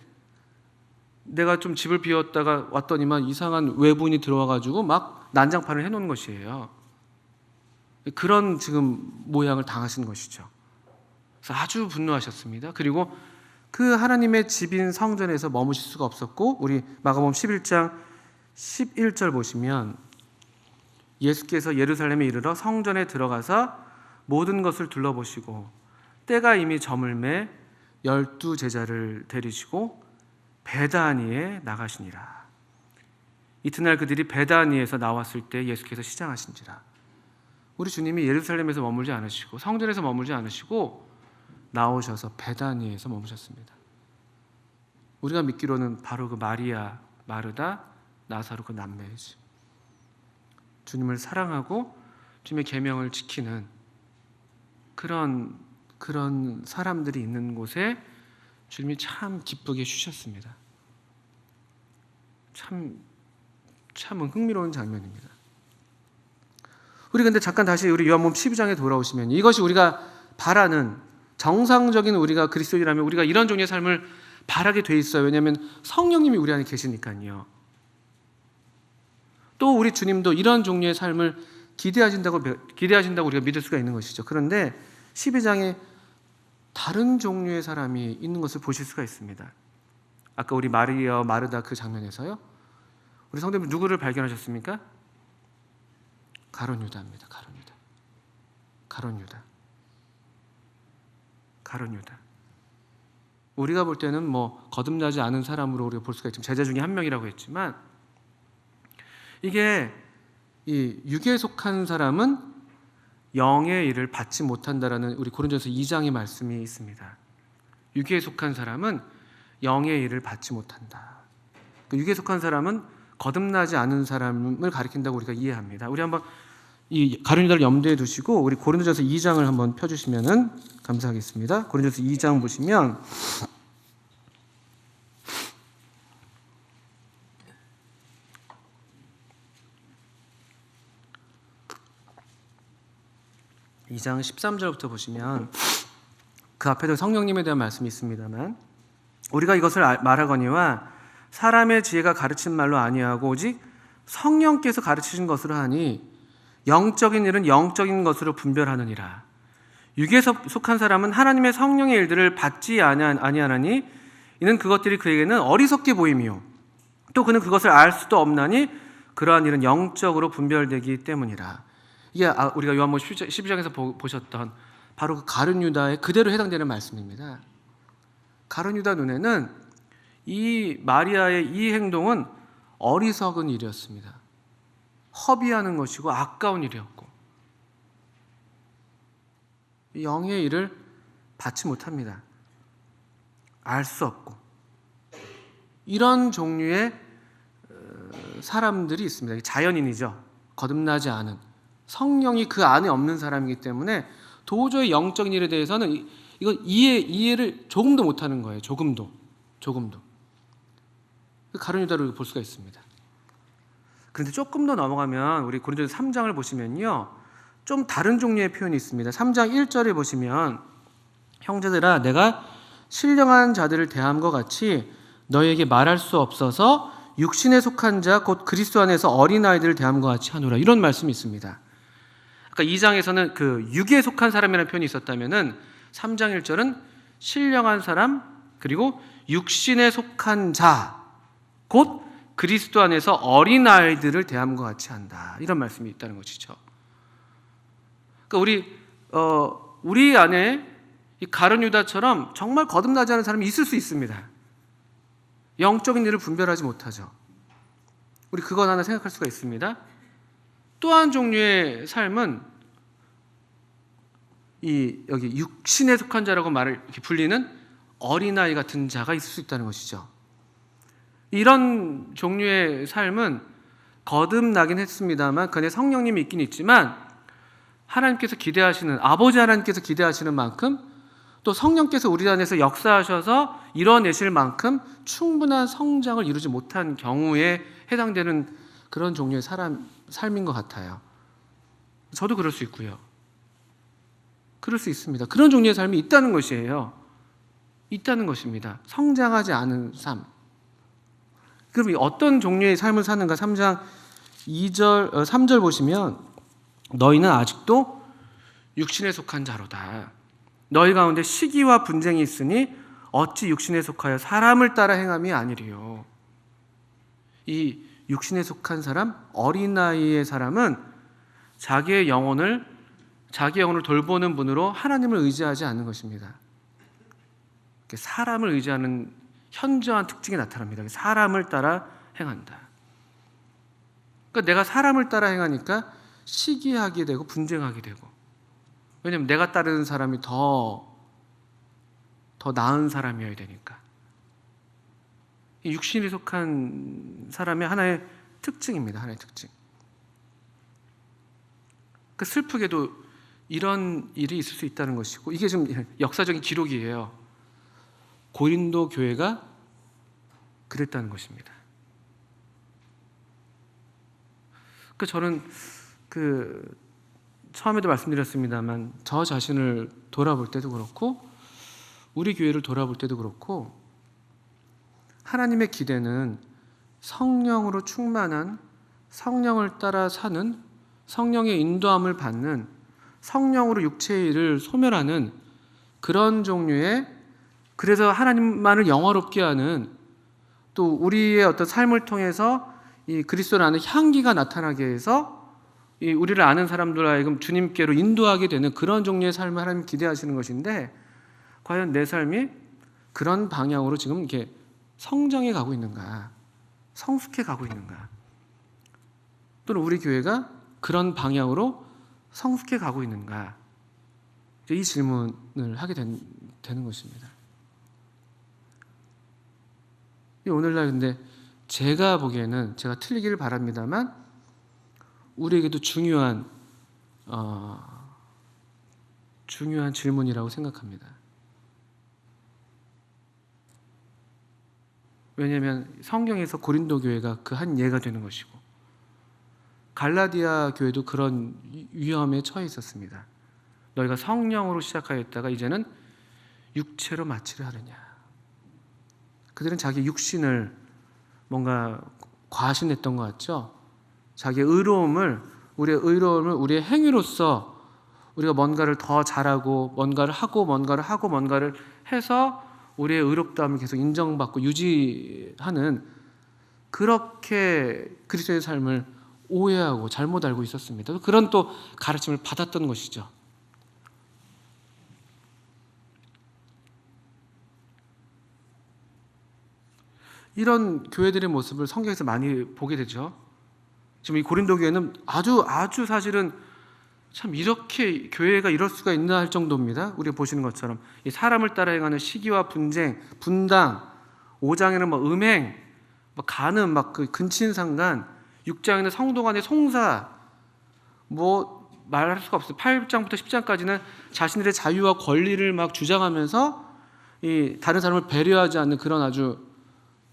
내가 좀 집을 비웠다가 왔더니만 이상한 외부인이 들어와가지고 막 난장판을 해놓은 것이에요. 그런 지금 모양을 당하신 것이죠. 그래서 아주 분노하셨습니다. 그리고 그 하나님의 집인 성전에서 머무실 수가 없었고, 우리 마가복음 11장 11절 보시면 예수께서 예루살렘에 이르러 성전에 들어가서 모든 것을 둘러보시고 때가 이미 저물매 12제자를 데리시고 베다니에 나가시니라. 이튿날 그들이 베다니에서 나왔을 때 예수께서 시장하신지라. 우리 주님이 예루살렘에서 머물지 않으시고 성전에서 머물지 않으시고 나오셔서 베다니에서 머무셨습니다. 우리가 믿기로는 바로 그 마리아, 마르다, 나사로 그 남매이지. 주님을 사랑하고 주님의 계명을 지키는 그런 사람들이 있는 곳에 주님이 참 기쁘게 쉬셨습니다. 참 흥미로운 장면입니다. 우리 근데 잠깐 다시 우리 요한복음 12장에 돌아오시면 이것이 우리가 바라는 정상적인 우리가 그리스도인이라면 우리가 이런 종류의 삶을 바라게 돼 있어요. 왜냐하면 성령님이 우리 안에 계시니까요. 또 우리 주님도 이런 종류의 삶을 기대하신다고 우리가 믿을 수가 있는 것이죠. 그런데 12장에 다른 종류의 사람이 있는 것을 보실 수가 있습니다. 아까 우리 마리아, 마르다 그 장면에서요. 우리 성도님 누구를 발견하셨습니까? 가룟 유다입니다. 가룟 유다. 우리가 볼 때는 뭐 거듭나지 않은 사람으로 우리가 볼 수가 있지만 제자 중에 한 명이라고 했지만 이게 이 육에 속한 사람은 영의 일을 받지 못한다라는 우리 고린도전서 2장의 말씀이 있습니다. 육에 속한 사람은 영의 일을 받지 못한다. 육에 속한 사람은 거듭나지 않은 사람을 가리킨다고 우리가 이해합니다. 우리 한번 이 가룟 유다를 염두에 두시고 우리 고린도전서 2장을 한번 펴주시면은 감사하겠습니다. 고린도전서 2장 보시면 이 장 13절부터 보시면 그 앞에도 성령님에 대한 말씀이 있습니다만 우리가 이것을 말하거니와 사람의 지혜가 가르친 말로 아니하고 오직 성령께서 가르치신 것으로 하니 영적인 일은 영적인 것으로 분별하느니라. 육에 속한 사람은 하나님의 성령의 일들을 받지 아니하나니 이는 그것들이 그에게는 어리석게 보이며 또 그는 그것을 알 수도 없나니 그러한 일은 영적으로 분별되기 때문이라. 이게 우리가 요한복음 12장에서 보셨던 바로 그 가룟 유다에 그대로 해당되는 말씀입니다. 가룟 유다 눈에는 이 마리아의 이 행동은 어리석은 일이었습니다. 허비하는 것이고 아까운 일이었고 영의 일을 받지 못합니다. 알 수 없고 이런 종류의 사람들이 있습니다. 자연인이죠. 거듭나지 않은 성령이 그 안에 없는 사람이기 때문에 도저히 영적인 일에 대해서는 이건 이해를 조금도 못하는 거예요. 조금도. 가룟 유다를 볼 수가 있습니다. 그런데 조금 더 넘어가면 우리 고린도전서 3장을 보시면요, 좀 다른 종류의 표현이 있습니다. 3장 1절에 보시면 형제들아 내가 신령한 자들을 대함과 같이 너희에게 말할 수 없어서 육신에 속한 자 곧 그리스도 안에서 어린아이들을 대함과 같이 하노라, 이런 말씀이 있습니다. 아까 2장에서는 그 육에 속한 사람이라는 표현이 있었다면은 3장 1절은 신령한 사람, 그리고 육신에 속한 자, 곧 그리스도 안에서 어린아이들을 대함과 같이 한다. 이런 말씀이 있다는 것이죠. 그러니까 우리 안에 이 가룟 유다처럼 정말 거듭나지 않은 사람이 있을 수 있습니다. 영적인 일을 분별하지 못하죠. 우리 그건 하나 생각할 수가 있습니다. 또 한 종류의 삶은 여기 육신에 속한 자라고 이렇게 불리는 어린아이 같은 자가 있을 수 있다는 것이죠. 이런 종류의 삶은 거듭나긴 했습니다만 그 안에 성령님이 있긴 있지만 하나님께서 기대하시는, 아버지 하나님께서 기대하시는 만큼, 또 성령께서 우리 안에서 역사하셔서 이뤄내실 만큼 충분한 성장을 이루지 못한 경우에 해당되는 그런 종류의 삶인 것 같아요. 저도 그럴 수 있고요. 그럴 수 있습니다. 그런 종류의 삶이 있다는 것이에요. 있다는 것입니다. 성장하지 않은 삶. 그럼 어떤 종류의 삶을 사는가? 3장 3절 보시면 너희는 아직도 육신에 속한 자로다. 너희 가운데 시기와 분쟁이 있으니 어찌 육신에 속하여 사람을 따라 행함이 아니리요. 이 육신에 속한 사람, 어린아이의 사람은 자기의 영혼을 돌보는 분으로 하나님을 의지하지 않는 것입니다. 사람을 의지하는 현저한 특징이 나타납니다. 사람을 따라 행한다. 그러니까 내가 사람을 따라 행하니까 시기하게 되고 분쟁하게 되고, 왜냐하면 내가 따르는 사람이 더 나은 사람이어야 되니까. 이 육신에 속한 사람의 하나의 특징입니다. 하나의 특징. 그 슬프게도 이런 일이 있을 수 있다는 것이고, 이게 좀 역사적인 기록이에요. 고린도 교회가 그랬다는 것입니다. 저는 처음에도 말씀드렸습니다만 저 자신을 돌아볼 때도 그렇고 우리 교회를 돌아볼 때도 그렇고, 하나님의 기대는 성령으로 충만한, 성령을 따라 사는, 성령의 인도함을 받는, 성령으로 육체의 일을 소멸하는 그런 종류의, 그래서 하나님만을 영화롭게 하는, 또 우리의 어떤 삶을 통해서 이 그리스도를 아는 향기가 나타나게 해서 이 우리를 아는 사람들 하여금 주님께로 인도하게 되는 그런 종류의 삶을 하나님 기대하시는 것인데, 과연 내 삶이 그런 방향으로 지금 이렇게 성장해 가고 있는가, 성숙해 가고 있는가, 또는 우리 교회가 그런 방향으로 성숙해 가고 있는가, 이 질문을 하게 되는 것입니다. 오늘날 근데 제가 보기에는, 제가 틀리기를 바랍니다만, 우리에게도 중요한 질문이라고 생각합니다. 왜냐하면 성경에서 고린도 교회가 그 한 예가 되는 것이고, 갈라디아 교회도 그런 위험에 처해 있었습니다. 너희가 성령으로 시작하였다가 이제는 육체로 마치려 하느냐. 그들은 자기 육신을 뭔가 과신했던 것 같죠. 자기의 의로움을, 우리의 행위로서 우리가 뭔가를 더 잘하고 뭔가를 하고 뭔가를 해서 우리의 의롭다함을 계속 인정받고 유지하는, 그렇게 그리스도의 삶을 오해하고 잘못 알고 있었습니다. 그런 또 가르침을 받았던 것이죠. 이런 교회들의 모습을 성경에서 많이 보게 되죠. 지금 이 고린도 교회는 아주 사실은 참 이렇게 교회가 이럴 수가 있나 할 정도입니다. 우리가 보시는 것처럼 이 사람을 따라 행하는 시기와 분쟁, 분당, 5장에는 음행, 간음, 그 근친상간, 6장에는 성도 간의 송사, 말할 수가 없어요. 8장부터 10장까지는 자신들의 자유와 권리를 주장하면서 이 다른 사람을 배려하지 않는 그런 아주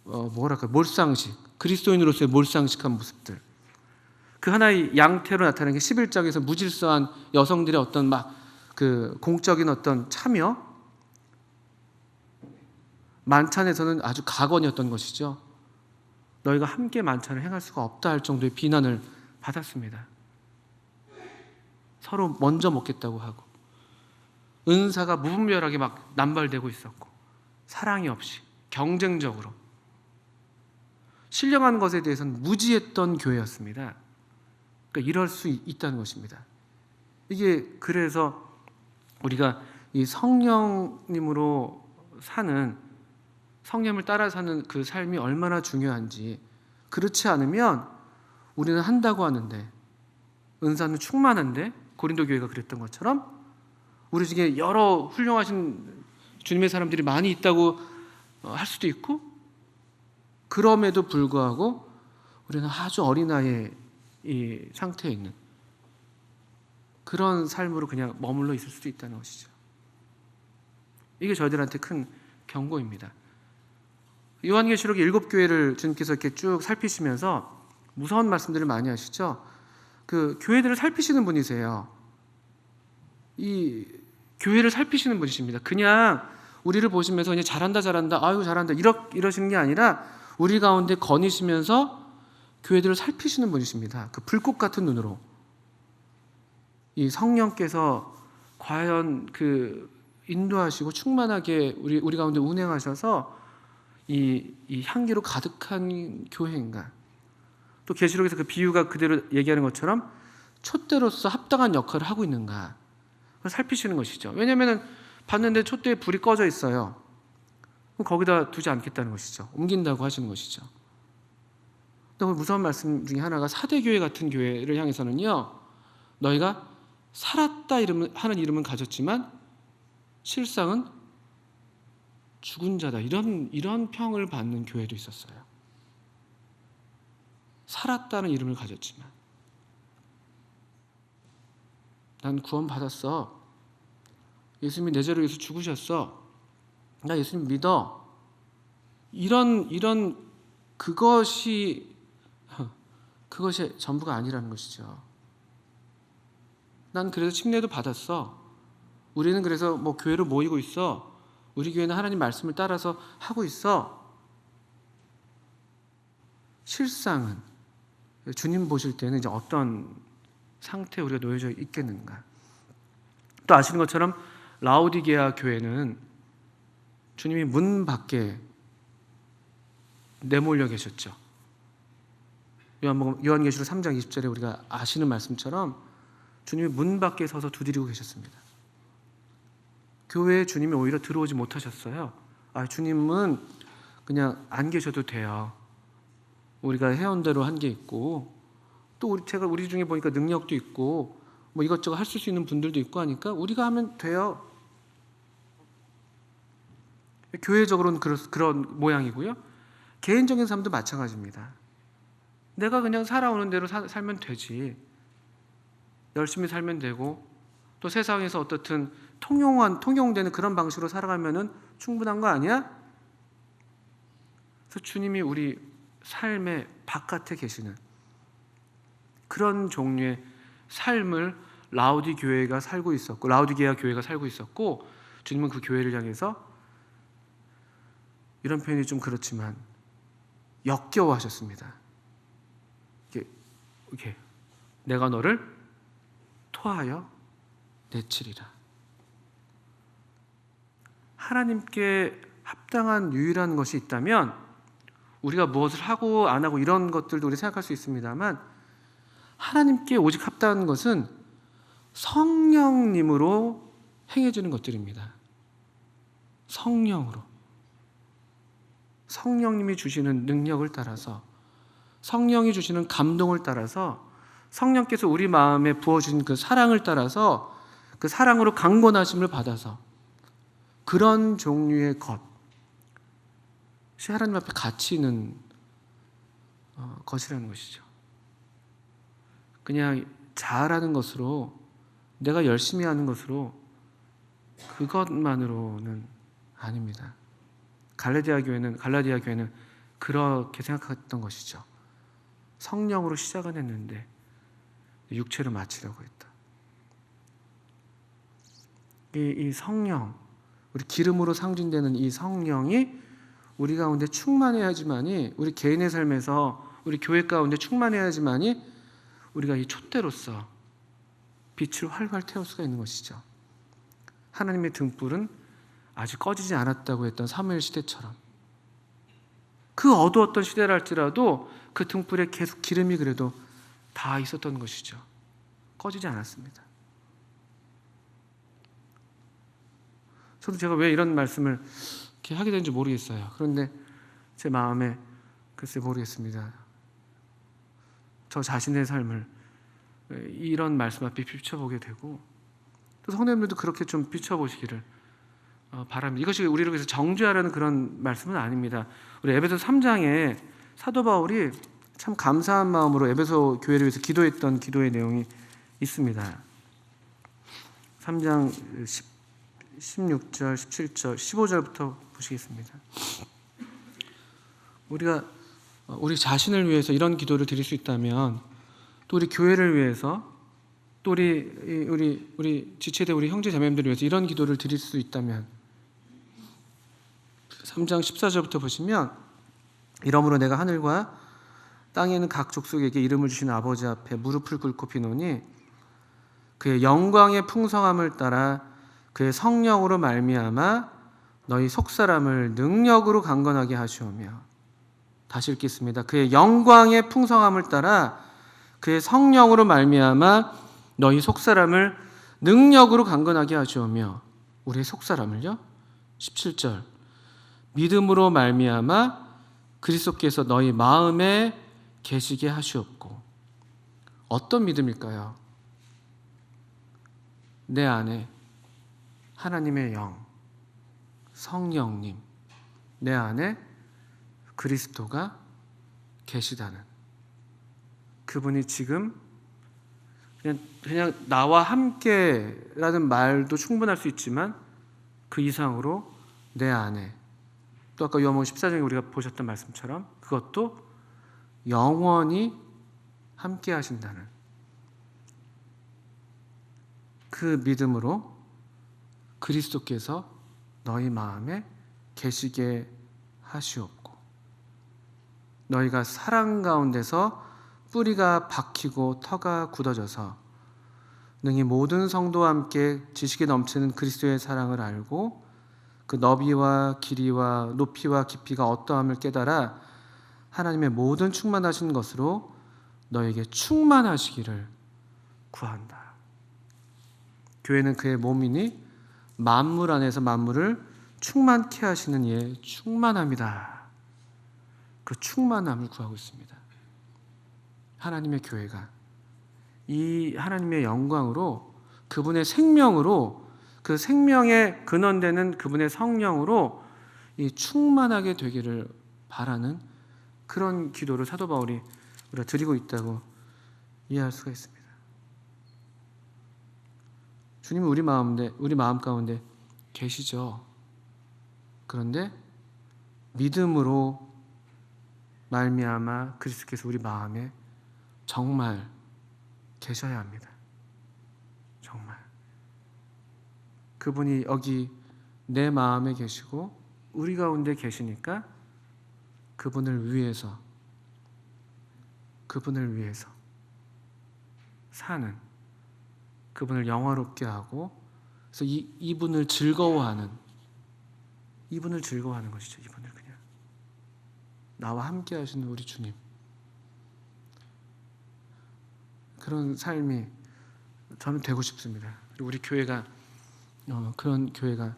몰상식, 그리스도인으로서의 몰상식한 모습들. 그 하나의 양태로 나타나는 게 11장에서 무질서한 여성들의 어떤 공적인 어떤 참여, 만찬에서는 아주 가관이었던 것이죠. 너희가 함께 만찬을 행할 수가 없다 할 정도의 비난을 받았습니다. 서로 먼저 먹겠다고 하고, 은사가 무분별하게 막 남발되고 있었고, 사랑이 없이 경쟁적으로 신령한 것에 대해서는 무지했던 교회였습니다. 그러니까 이럴 수 있다는 것입니다. 이게 그래서 우리가 이 성령님으로 사는, 성령을 따라 사는 그 삶이 얼마나 중요한지, 그렇지 않으면 우리는 한다고 하는데, 은사는 충만한데, 고린도 교회가 그랬던 것처럼 우리 중에 여러 훌륭하신 주님의 사람들이 많이 있다고 할 수도 있고, 그럼에도 불구하고 우리는 아주 어린아이의 이 상태에 있는 그런 삶으로 그냥 머물러 있을 수도 있다는 것이죠. 이게 저희들한테 큰 경고입니다. 요한계시록 7교회를 주님께서 이렇게 쭉 살피시면서 무서운 말씀들을 많이 하시죠. 그 교회들을 살피시는 분이세요. 이 교회를 살피시는 분이십니다. 그냥 우리를 보시면서 그냥 잘한다, 아유 잘한다 이러시는 게 아니라 우리 가운데 거니시면서 교회들을 살피시는 분이십니다. 그 불꽃 같은 눈으로 이 성령께서 과연 그 인도하시고 충만하게 우리 가운데 운행하셔서 이 향기로 가득한 교회인가? 또 계시록에서 그 비유가 그대로 얘기하는 것처럼 촛대로서 합당한 역할을 하고 있는가? 그걸 살피시는 것이죠. 왜냐하면 봤는데 촛대에 불이 꺼져 있어요. 그럼 거기다 두지 않겠다는 것이죠. 옮긴다고 하시는 것이죠. 또 무서운 말씀 중에 하나가 사대교회 같은 교회를 향해서는요, 너희가 살았다 하는 이름은 가졌지만 실상은 죽은 자다, 이런 평을 받는 교회도 있었어요. 살았다는 이름을 가졌지만 난 구원 받았어, 예수님이 내 죄를 위해서 죽으셨어, 나 예수님 믿어, 이런 그것이 전부가 아니라는 것이죠. 난 그래서 침례도 받았어, 우리는 그래서 뭐 교회로 모이고 있어, 우리 교회는 하나님 말씀을 따라서 하고 있어. 실상은 주님 보실 때는 이제 어떤 상태에 우리가 놓여져 있겠는가? 또 아시는 것처럼 라오디게아 교회는 주님이 문 밖에 내몰려 계셨죠. 요한계시록 3장 20절에 우리가 아시는 말씀처럼 주님이 문 밖에 서서 두드리고 계셨습니다. 교회에 주님이 오히려 들어오지 못하셨어요. 주님은 그냥 안 계셔도 돼요. 우리가 해온 대로 한 게 있고, 또 제가 우리 중에 보니까 능력도 있고 뭐 이것저것 할 수 있는 분들도 있고 하니까 우리가 하면 돼요. 교회적으로는 그런 모양이고요. 개인적인 삶도 마찬가지입니다. 내가 그냥 살아오는 대로 살면 되지. 열심히 살면 되고, 또 세상에서 어떻든 통용되는 그런 방식으로 살아가면은 충분한 거 아니야? 그래서 주님이 우리 삶의 바깥에 계시는 그런 종류의 삶을 라오디게아 교회가 살고 있었고, 주님은 그 교회를 향해서 이런 표현이 좀 그렇지만 역겨워하셨습니다. 이렇게 내가 너를 토하여 내치리라. 하나님께 합당한 유일한 것이 있다면 우리가 무엇을 하고 안 하고 이런 것들도 우리 생각할 수 있습니다만, 하나님께 오직 합당한 것은 성령님으로 행해지는 것들입니다. 성령님이 주시는 능력을 따라서, 성령이 주시는 감동을 따라서, 성령께서 우리 마음에 부어주신 그 사랑을 따라서, 그 사랑으로 강권하심을 받아서 그런 종류의 것이 하나님 앞에 가치 있는 것이라는 것이죠. 그냥 잘하는 것으로, 내가 열심히 하는 것으로, 그것만으로는 아닙니다. 갈라디아 교회는 그렇게 생각했던 것이죠. 성령으로 시작은 했는데 육체로 마치려고 했다. 이 성령, 우리 기름으로 상징되는 이 성령이 우리 가운데 충만해야지만이, 우리 개인의 삶에서 우리 교회 가운데 충만해야지만이 우리가 이 촛대로서 빛을 활활 태울 수가 있는 것이죠. 하나님의 등불은 아직 꺼지지 않았다고 했던 사무엘 시대처럼, 그 어두웠던 시대랄지라도 그 등불에 계속 기름이 그래도 다 있었던 것이죠. 꺼지지 않았습니다. 저도 제가 왜 이런 말씀을 이렇게 하게 되는지 모르겠어요. 그런데 제 마음에 글쎄 모르겠습니다. 저 자신의 삶을 이런 말씀 앞에 비춰보게 되고, 또 성도님들도 그렇게 좀 비춰보시기를 바랍니다. 이것이 우리를 위해서 정죄하라는 그런 말씀은 아닙니다. 우리 에베소 3장에 사도 바울이 참 감사한 마음으로 에베소 교회를 위해서 기도했던 기도의 내용이 있습니다. 3장 16절, 17절, 15절부터 보시겠습니다. 우리가 우리 자신을 위해서 이런 기도를 드릴 수 있다면, 또 우리 교회를 위해서, 또 우리 지체대 우리 형제 자매님들을 위해서 이런 기도를 드릴 수 있다면, 3장 14절부터 보시면, 이러므로 내가 하늘과 땅에 있는 각 족속에게 이름을 주시는 아버지 앞에 무릎을 꿇고 비노니 그의 영광의 풍성함을 따라 그의 성령으로 말미암아 너희 속사람을 능력으로 강건하게 하시오며, 다시 읽겠습니다. 그의 영광의 풍성함을 따라 그의 성령으로 말미암아 너희 속사람을 능력으로 강건하게 하시오며, 우리의 속사람을요? 17절, 믿음으로 말미암아 그리스도께서 너희 마음에 계시게 하시옵고. 어떤 믿음일까요? 내 안에 하나님의 영, 성령님, 내 안에 그리스도가 계시다는, 그분이 지금 그냥 나와 함께라는 말도 충분할 수 있지만 그 이상으로 내 안에, 또 아까 요한복음 14장에 우리가 보셨던 말씀처럼 그것도 영원히 함께 하신다는 그 믿음으로 그리스도께서 너희 마음에 계시게 하시옵고, 너희가 사랑 가운데서 뿌리가 박히고 터가 굳어져서 능히 모든 성도와 함께 지식에 넘치는 그리스도의 사랑을 알고 그 너비와 길이와 높이와 깊이가 어떠함을 깨달아 하나님의 모든 충만하신 것으로 너에게 충만하시기를 구한다. 교회는 그의 몸이니 만물 안에서 만물을 충만케 하시는 이의 충만함이다. 그 충만함을 구하고 있습니다. 하나님의 교회가 이 하나님의 영광으로, 그분의 생명으로, 그 생명의 근원되는 그분의 성령으로 이 충만하게 되기를 바라는 그런 기도를 사도 바울이 우리가 드리고 있다고 이해할 수가 있습니다. 주님은 우리 마음 가운데 계시죠. 그런데 믿음으로 말미암아 그리스도께서 우리 마음에 정말 계셔야 합니다. 정말 그분이 여기 내 마음에 계시고 우리 가운데 계시니까 그분을 위해서 사는, 그분을 영화롭게 하고, 그래서 이분을 즐거워하는 것이죠. 이분을 그냥 나와 함께 하시는 우리 주님, 그런 삶이 저는 되고 싶습니다. 그리고 우리 교회가 그런 교회가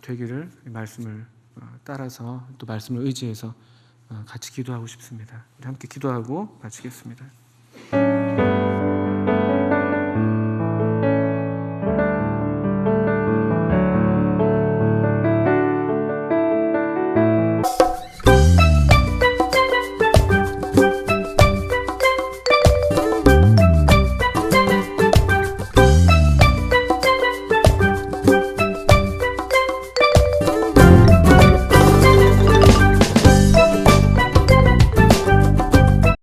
되기를 말씀을 따라서, 또 말씀을 의지해서 같이 기도하고 싶습니다. 우리 함께 기도하고 마치겠습니다.